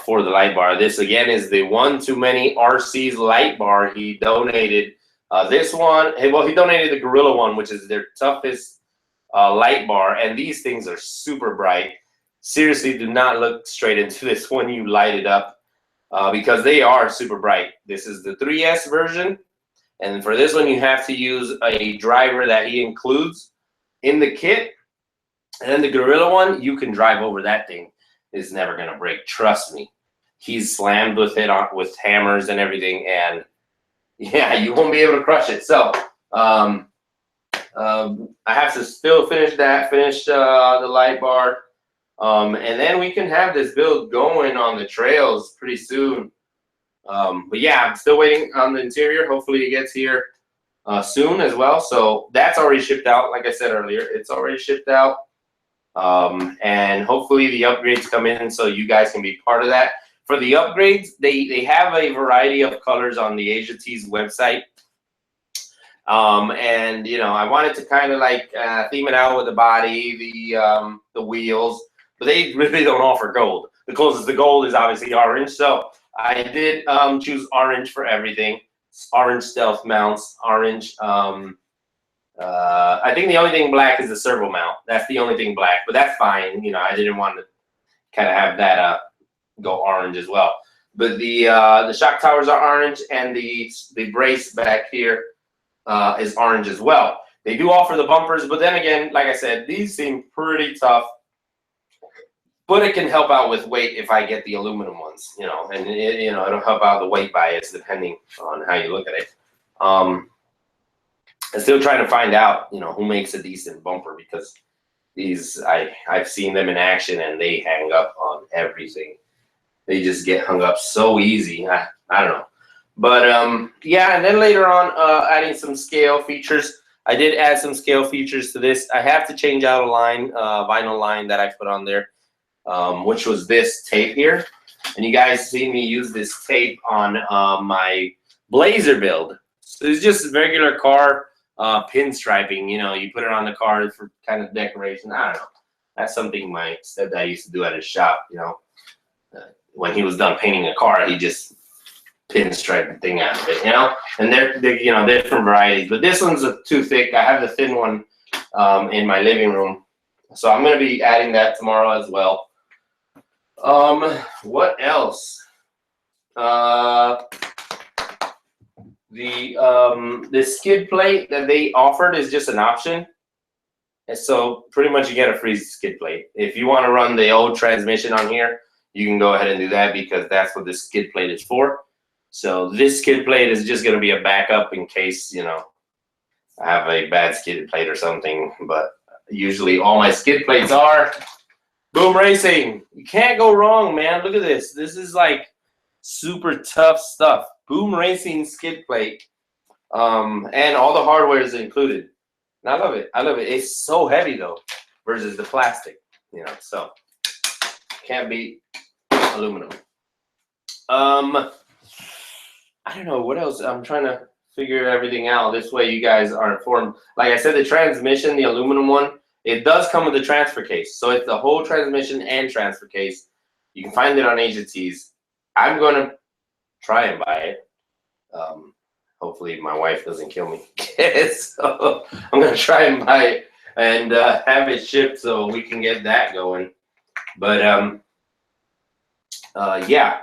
for the light bar. This again is the One Too Many RC's light bar. He donated this one. Well, he donated the Gorilla one, which is their toughest light bar, and these things are super bright. Seriously, do not look straight into this when you light it up because they are super bright. This is the 3S version, and for this one you have to use a driver that he includes in the kit. And then the Gorilla one, you can drive over that thing. It's never gonna break, trust me. He's slammed with it with hammers and everything, and yeah, you won't be able to crush it. So I have to still finish the light bar. And then we can have this build going on the trails pretty soon. But yeah, I'm still waiting on the interior. Hopefully it gets here soon as well. So that's already shipped out. Like I said earlier, it's already shipped out. And hopefully the upgrades come in so you guys can be part of that. For the upgrades, they have a variety of colors on the Asia Tees website. And you know, I wanted to kind of like theme it out with the body, the wheels, but they really don't offer gold. The closest to gold is obviously orange. So I did choose orange for everything. Orange stealth mounts, orange. I think the only thing black is the servo mount. That's the only thing black, but that's fine. You know, I didn't want to kind of have that go orange as well. But the shock towers are orange, and the brace back here is orange as well. They do offer the bumpers, but then again, like I said, these seem pretty tough. But it can help out with weight if I get the aluminum ones, you know, and you know, it'll help out the weight bias depending on how you look at it. I'm still trying to find out, you know, who makes a decent bumper, because these I've seen them in action and they hang up on everything. They just get hung up so easy. I don't know. But yeah, and then later on, adding some scale features. I did add some scale features to this. I have to change out a line, vinyl line that I put on there, which was this tape here. And you guys see me use this tape on my Blazer build. So it's just regular car pinstriping. You know, you put it on the car for kind of decoration. I don't know. That's something my stepdad used to do at his shop. You know, when he was done painting a car, he just pinstripe the thing out of it, you know. And they're you know, different varieties, but this one's too thick. I have the thin one in my living room, so I'm going to be adding that tomorrow as well. What else? The skid plate that they offered is just an option, and so pretty much you get a free skid plate. If you want to run the old transmission on here, you can go ahead and do that, because that's what this skid plate is for. So this skid plate is just going to be a backup in case, you know, I have a bad skid plate or something. But usually all my skid plates are Boom Racing. You can't go wrong, man. Look at this. This is like super tough stuff. Boom Racing skid plate. And all the hardware is included. And I love it. I love it. It's so heavy though versus the plastic, you know, so can't beat aluminum. I don't know what else. I'm trying to figure everything out. This way you guys are informed. Like I said, the transmission, the aluminum one, it does come with a transfer case. So it's the whole transmission and transfer case. You can find it on Asia Tees. I'm going to try and buy it. Hopefully my wife doesn't kill me. So I'm going to try and buy it and have it shipped so we can get that going. But yeah.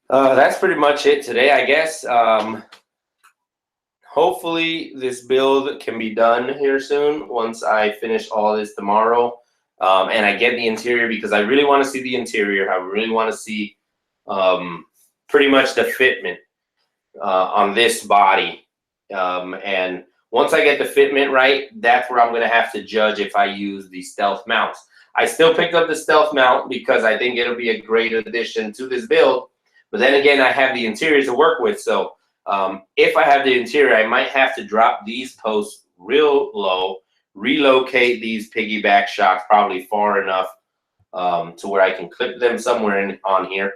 That's pretty much it today, I guess. Hopefully this build can be done here soon once I finish all this tomorrow, and I get the interior, because I really want to see the interior. I really want to see pretty much the fitment on this body, and once I get the fitment right, that's where I'm going to have to judge if I use the stealth mounts. I still picked up the stealth mount because I think it'll be a great addition to this build. But then again, I have the interior to work with, so if I have the interior, I might have to drop these posts real low, relocate these piggyback shocks probably far enough to where I can clip them somewhere on here,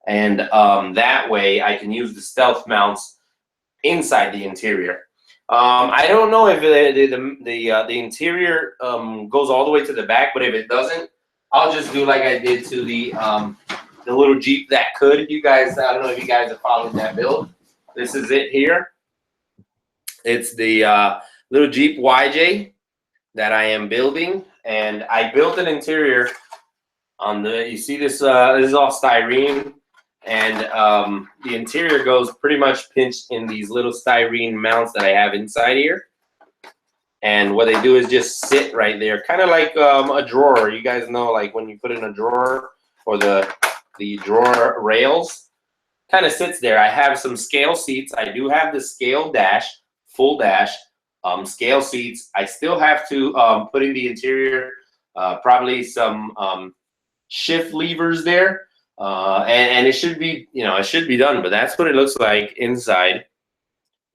and that way I can use the stealth mounts inside the interior. I don't know if the interior goes all the way to the back, but if it doesn't, I'll just do like I did to the little Jeep that could. You guys, I don't know if you guys have followed that build. This is it here. It's the little Jeep YJ that I am building, and I built an interior on the. You see this? This is all styrene, and the interior goes pretty much pinched in these little styrene mounts that I have inside here. And what they do is just sit right there, kind of like a drawer. You guys know, like when you put in a drawer, or the drawer rails, kind of sits there. I have some scale seats. I do have the scale dash, full dash, scale seats. I still have to put in the interior, probably some shift levers there, and it should be, it should be done. But that's what it looks like inside.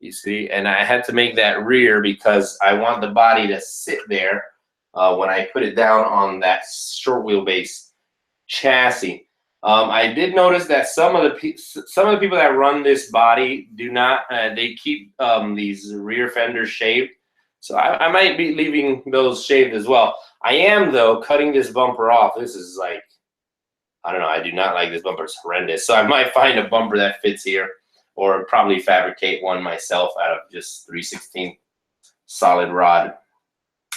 You see, and I had to make that rear because I want the body to sit there when I put it down on that short wheelbase chassis. I did notice that some of the people that run this body do not. They keep these rear fenders shaved, so I might be leaving those shaved as well. I am, though, cutting this bumper off. This is like, I don't know. I do not like this bumper. It's horrendous. So I might find a bumper that fits here, or probably fabricate one myself out of just 3/16 solid rod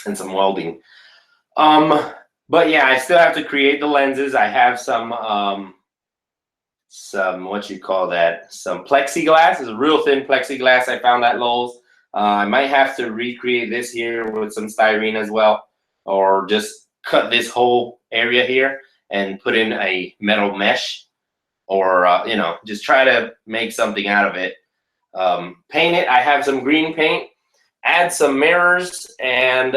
and some welding. But yeah, I still have to create the lenses. I have some what you call that? Some plexiglass. It's a real thin plexiglass I found at Lowe's. I might have to recreate this here with some styrene as well, or just cut this whole area here and put in a metal mesh, or just try to make something out of it. Paint it. I have some green paint. Add some mirrors and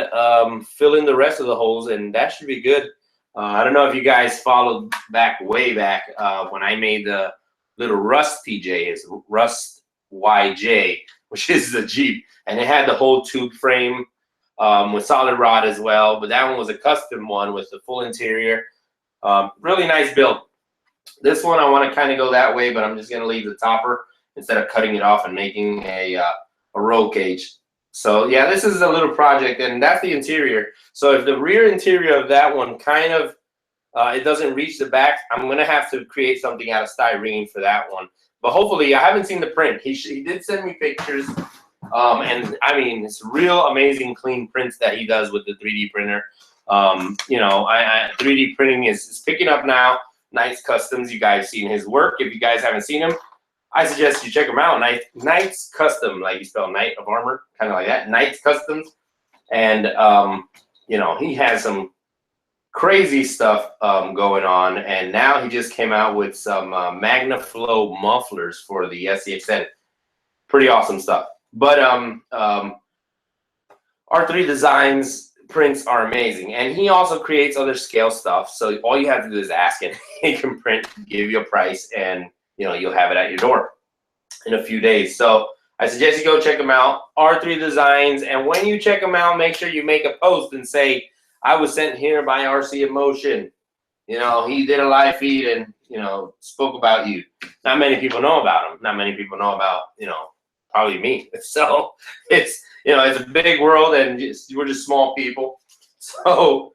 fill in the rest of the holes, and that should be good. I don't know if you guys followed way back when I made the little Rust TJ, it's Rust YJ, which is the Jeep, and it had the whole tube frame with solid rod as well. But that one was a custom one with the full interior. Really nice build. This one I want to kind of go that way, but I'm just going to leave the topper instead of cutting it off and making a roll cage. So yeah, this is a little project, and that's the interior. So if the rear interior of that one kind of it doesn't reach the back, I'm going to have to create something out of styrene for that one. But hopefully, I haven't seen the print. He did send me pictures, and I mean, it's real amazing clean prints that he does with the 3D printer. 3D printing is picking up now. Knight's Customs, you guys seen his work. If you guys haven't seen him, I suggest you check him out. Knight's Custom, like you spell Knight of Armor, kind of like that. Knight's Customs, and he has some crazy stuff going on. And now he just came out with some MagnaFlow mufflers for the SCXN. Pretty awesome stuff. But R3 Designs prints are amazing, and he also creates other scale stuff. So all you have to do is ask him. He can print, give you a price, and you'll have it at your door in a few days. So I suggest you go check him out, R3 Designs. And when you check him out, make sure you make a post and say, I was sent here by RCMotion. He did a live feed and spoke about you. Not many people know about him. Not many people know about probably me. So it's it's a big world, and we're just small people. So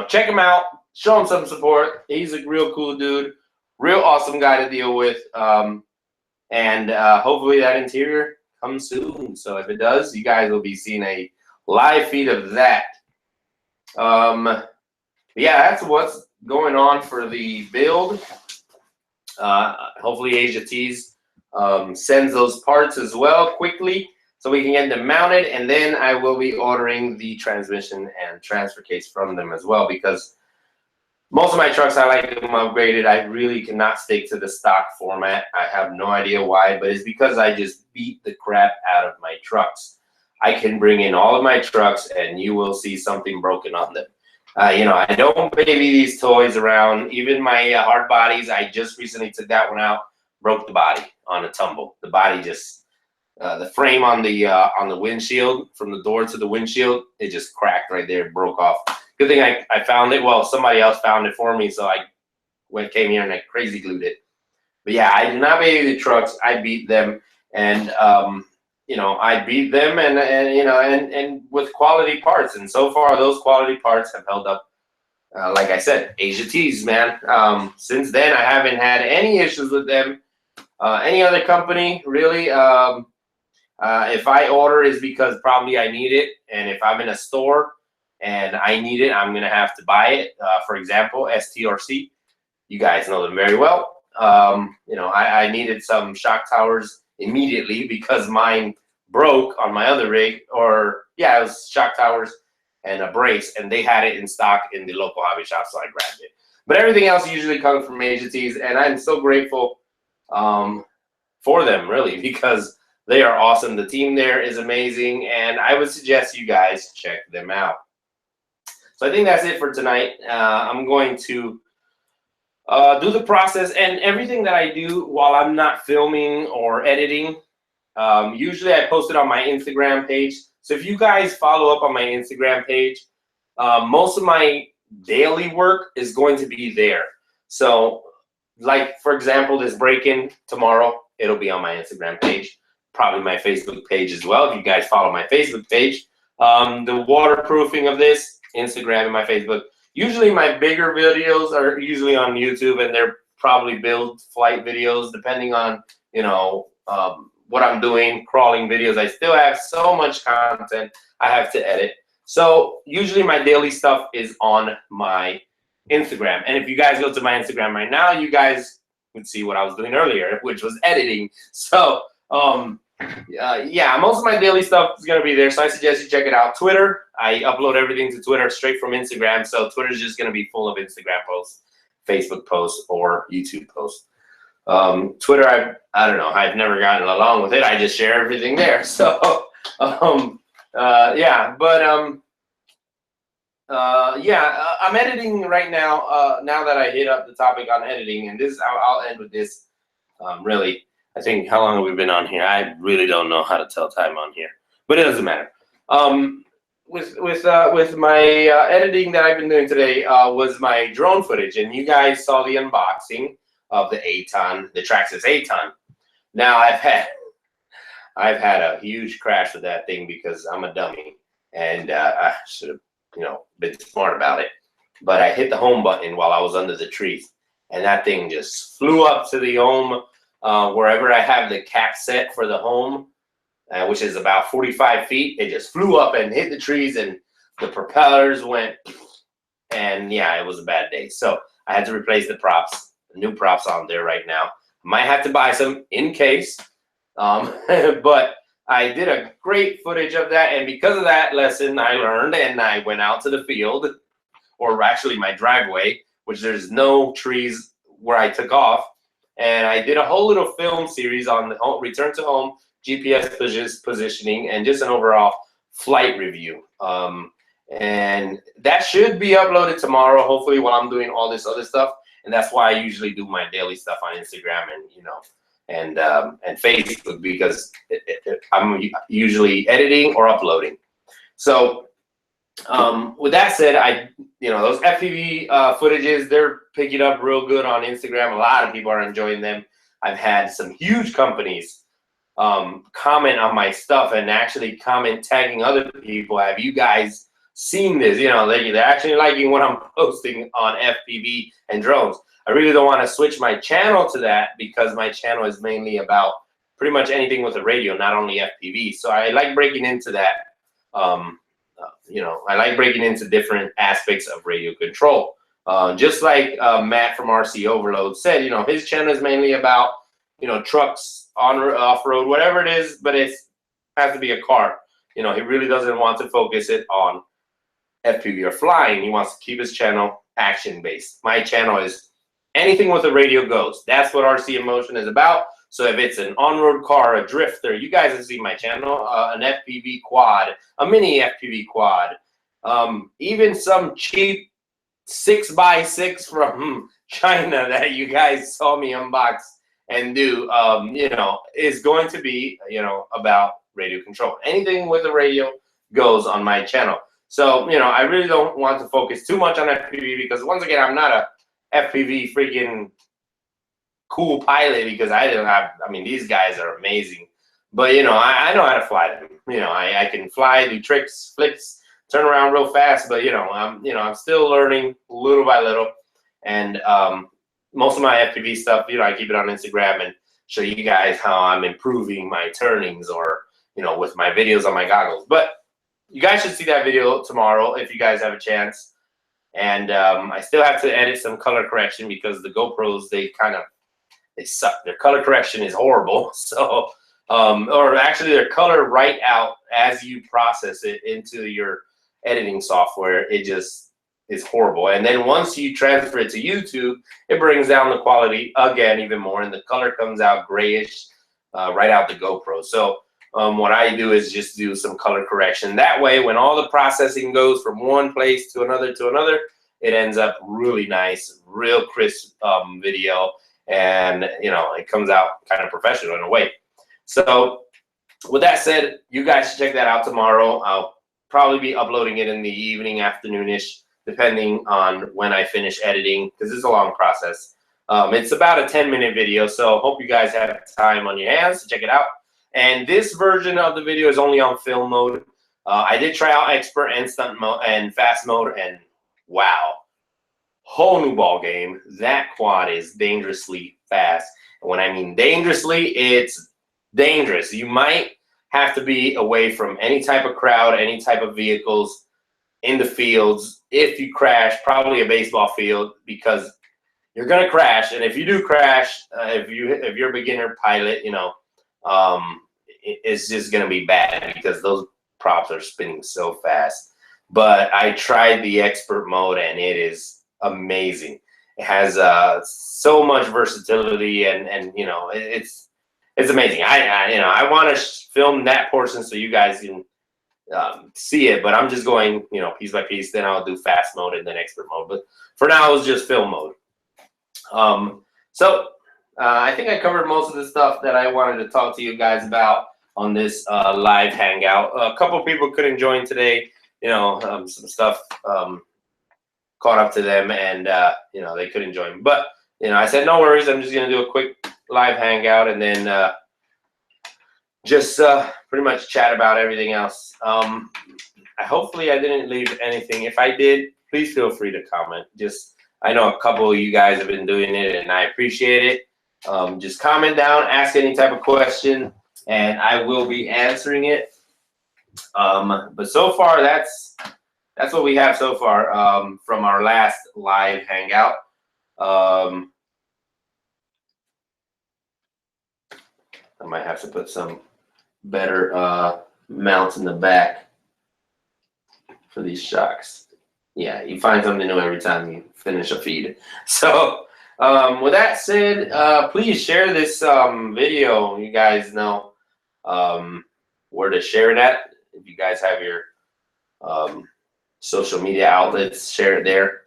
check him out, show him some support. He's a real cool dude, real awesome guy to deal with, and hopefully that interior comes soon. So if it does, you guys will be seeing a live feed of that. Yeah, that's what's going on for the build. Hopefully Asia Tees sends those parts as well quickly, so we can get them mounted, and then I will be ordering the transmission and transfer case from them as well, because most of my trucks, I like them upgraded. I really cannot stick to the stock format. I have no idea why, but it's because I just beat the crap out of my trucks. I can bring in all of my trucks, and you will see something broken on them. I don't baby these toys around. Even my hard bodies, I just recently took that one out, broke the body on a tumble. The body just, the frame on the windshield, from the door to the windshield, it just cracked right there, broke off. Good thing I found it. Well, somebody else found it for me, so I came here and I crazy glued it. But yeah, I do not baby the trucks. I beat them, and I beat them, and with quality parts. And so far, those quality parts have held up. Like I said, Asia Tees, man. Since then, I haven't had any issues with them. Any other company, really. If I order, is because probably I need it, and if I'm in a store and I need it, I'm gonna have to buy it. For example, STRC, you guys know them very well. I needed some shock towers immediately because mine broke on my other rig, or yeah, it was shock towers and a brace, and they had it in stock in the local hobby shop, so I grabbed it. But everything else usually comes from Asia Tees, and I'm so grateful for them, really, because They are awesome. The team there is amazing, and I would suggest you guys check them out. So I think that's it for tonight. I'm going to do the process, and everything that I do while I'm not filming or editing, usually I post it on my Instagram page. So if you guys follow up on my Instagram page, most of my daily work is going to be there. So like, for example, this break-in tomorrow, it'll be on my Instagram page, probably my Facebook page as well, if you guys follow my Facebook page. The waterproofing of this, Instagram and my Facebook. Usually my bigger videos are usually on YouTube, and they're probably build flight videos, depending on, you know, what I'm doing, crawling videos. I still have so much content I have to edit. So usually my daily stuff is on my Instagram. And if you guys go to my Instagram right now, you guys would see what I was doing earlier, which was editing. So yeah, most of my daily stuff is gonna be there. So I suggest you check it out. Twitter, I upload everything to Twitter straight from Instagram. So Twitter is just gonna be full of Instagram posts, Facebook posts, or YouTube posts. Twitter, I don't know, I've never gotten along with it. I just share everything there. So yeah, but yeah, I'm editing right now. Now that I hit up the topic on editing, and this, I'll end with this. Really, I think, how long have we been on here? I really don't know how to tell time on here, but it doesn't matter. With my editing that I've been doing today was my drone footage, and you guys saw the unboxing of the the Traxxas Aton. Now I've had a huge crash with that thing because I'm a dummy, and I should have, you know, been smart about it. But I hit the home button while I was under the trees, and that thing just flew up to the home, wherever I have the cap set for the home, which is about 45 feet. It just flew up and hit the trees, and the propellers went, and yeah, it was a bad day. So I had to replace the props. New props on there right now. Might have to buy some in case, but I did a great footage of that, and because of that lesson I learned, and I went out to the field, or actually my driveway, which there's no trees where I took off, and I did a whole little film series on the return to home, GPS positioning, and just an overall flight review. And that should be uploaded tomorrow, hopefully, while I'm doing all this other stuff. And that's why I usually do my daily stuff on Instagram and, you know, and Facebook, because I'm usually editing or uploading. So with that said, you know, those FPV footages, they're picking up real good on Instagram. A lot of people are enjoying them. I've had some huge companies comment on my stuff and actually comment tagging other people. Have you guys seen this? You know, they're actually liking what I'm posting on FPV and drones. I really don't want to switch my channel to that, because my channel is mainly about pretty much anything with a radio, not only FPV. So I like breaking into that. You know, I like breaking into different aspects of radio control. Just like Matt from RC Overload said, you know, his channel is mainly about, you know, trucks, off-road, whatever it is, but it has to be a car. You know, he really doesn't want to focus it on FPV or flying. He wants to keep his channel action-based. My channel is anything with a radio goes. That's what RCMotion is about. So if it's an on-road car, a drifter, you guys have seen my channel, an FPV quad, a mini FPV quad, even some cheap 6x6 from China that you guys saw me unbox and do, you know, is going to be, you know, about radio control. Anything with a radio goes on my channel. So, you know, I really don't want to focus too much on FPV, because once again, I'm not a FPV freaking cool pilot, because I don't have, I mean, these guys are amazing, but you know, I know how to fly them. You know, I can fly, do tricks, flips, turn around real fast, but you know, I'm still learning little by little. And most of my FPV stuff, you know, I keep it on Instagram and show you guys how I'm improving my turnings, or, you know, with my videos on my goggles. But you guys should see that video tomorrow if you guys have a chance. And I still have to edit some color correction, because the GoPros, they suck. Their color correction is horrible. So, or actually their color write out as you process it into your editing software, it just is horrible. And then once you transfer it to YouTube, it brings down the quality again even more, and the color comes out grayish. right out the GoPro. So what I do is just do some color correction. That way, when all the processing goes from one place to another, it ends up really nice, real crisp video, and you know, it comes out kind of professional in a way. So with that said, you guys should check that out tomorrow. I'll probably be uploading it in the evening, afternoonish, depending on when I finish editing, because it's a long process. It's about a 10-minute video, so hope you guys have time on your hands to check it out. And this version of the video is only on film mode. I did try out expert and stunt mode and fast mode, and wow, whole new ball game. That quad is dangerously fast. And when I mean dangerously, it's dangerous. You might have to be away from any type of crowd, any type of vehicles in the fields. If you crash, probably a baseball field, because you're gonna crash. And if you do crash, if you're a beginner pilot, you know, it's just gonna be bad because those props are spinning so fast. But I tried the expert mode, and it is amazing. It has so much versatility, and you know, it's amazing. I want to film that portion so you guys can see it, but I'm just going, you know, piece by piece. Then I'll do fast mode and then expert mode. But for now, it's just film mode. I think I covered most of the stuff that I wanted to talk to you guys about on this live hangout. A couple people couldn't join today. You know, some stuff caught up to them, and you know, they couldn't join. But you know, I said no worries. I'm just gonna do a quick live hangout, and then just pretty much chat about everything else. Hopefully I didn't leave anything. If I did, please feel free to comment. I know a couple of you guys have been doing it, and I appreciate it. Just comment down, ask any type of question, and I will be answering it. But so far, that's what we have so far from our last live hangout. I might have to put some better mounts in the back for these shocks. Yeah, you find something new every time you finish a feed. So with that said, please share this video. You guys know where to share it at. If you guys have your social media outlets, share it there.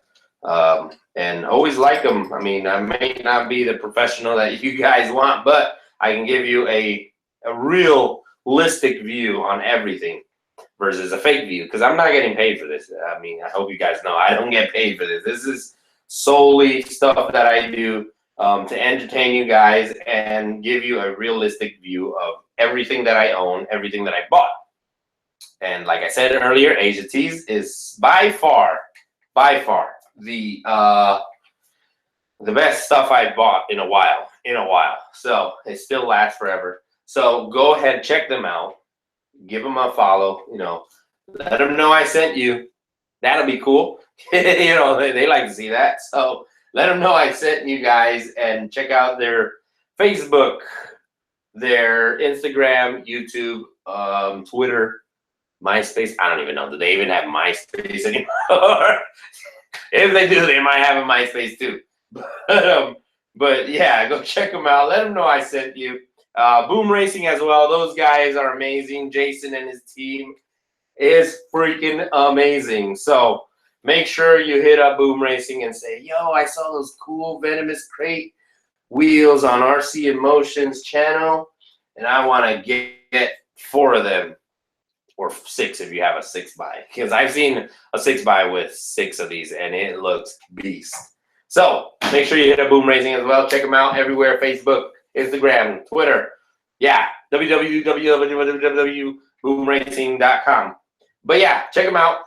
And always like them. I mean, I may not be the professional that you guys want, but I can give you a realistic view on everything versus a fake view, because I'm not getting paid for this. I mean, I hope you guys know I don't get paid for this. This is solely stuff that I do to entertain you guys and give you a realistic view of everything that I own, everything that I bought. And like I said earlier, Asia Tees is by far the best stuff I've bought in a while. So it still lasts forever. So go ahead, check them out. Give them a follow, you know, let them know I sent you. That'll be cool. You know, they like to see that. So let them know I sent you guys, and check out their Facebook, their Instagram, YouTube, Twitter, MySpace. I don't even know. Do they even have MySpace anymore? If they do, they might have a MySpace too. But yeah, go check them out. Let them know I sent you. Boom Racing as well. Those guys are amazing. Jason and his team is freaking amazing. So make sure you hit up Boom Racing and say, yo, I saw those cool Venomous Crate wheels on RCinMotion's channel, and I want to get 4 of them, or 6 if you have a 6x, because I've seen a 6x with 6 of these, and it looks beast. So make sure you hit up Boom Racing as well. Check them out everywhere: Facebook, Instagram, Twitter. Yeah, www.boomracing.com. But yeah, check them out.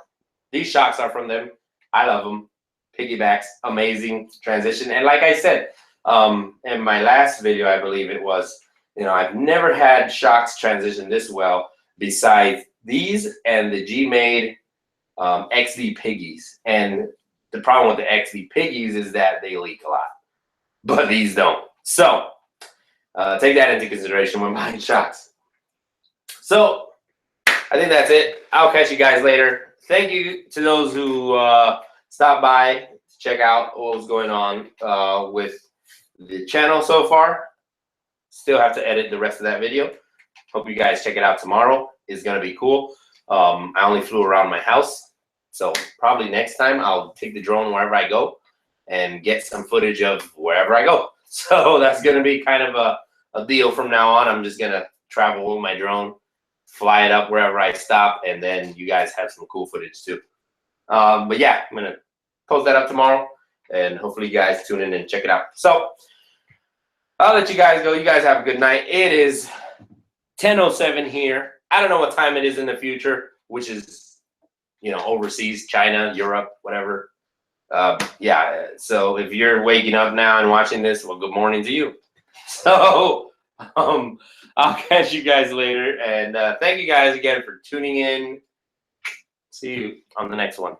These shocks are from them. I love them. Piggybacks, amazing transition. And like I said, in my last video, I believe it was, you know, I've never had shocks transition this well besides these and the G-Made XD Piggies. And the problem with the XD Piggies is that they leak a lot, but these don't. So take that into consideration when buying shocks. So I think that's it. I'll catch you guys later. Thank you to those who stopped by to check out what was going on with the channel so far. still have to edit the rest of that video. Hope you guys check it out tomorrow. It's gonna be cool. I only flew around my house, so probably next time I'll take the drone wherever I go and get some footage of wherever I go. So that's gonna be kind of a deal from now on. I'm just gonna travel with my drone, fly it up wherever I stop, and then you guys have some cool footage too. But yeah, I'm gonna post that up tomorrow, and hopefully you guys tune in and check it out. So I'll let you guys go. You guys have a good night. It is 10:07 here. I don't know what time it is in the future, which is, you know, overseas, China, Europe, whatever. Yeah, so if you're waking up now and watching this, well, good morning to you. So I'll catch you guys later, and thank you guys again for tuning in. See you on the next one.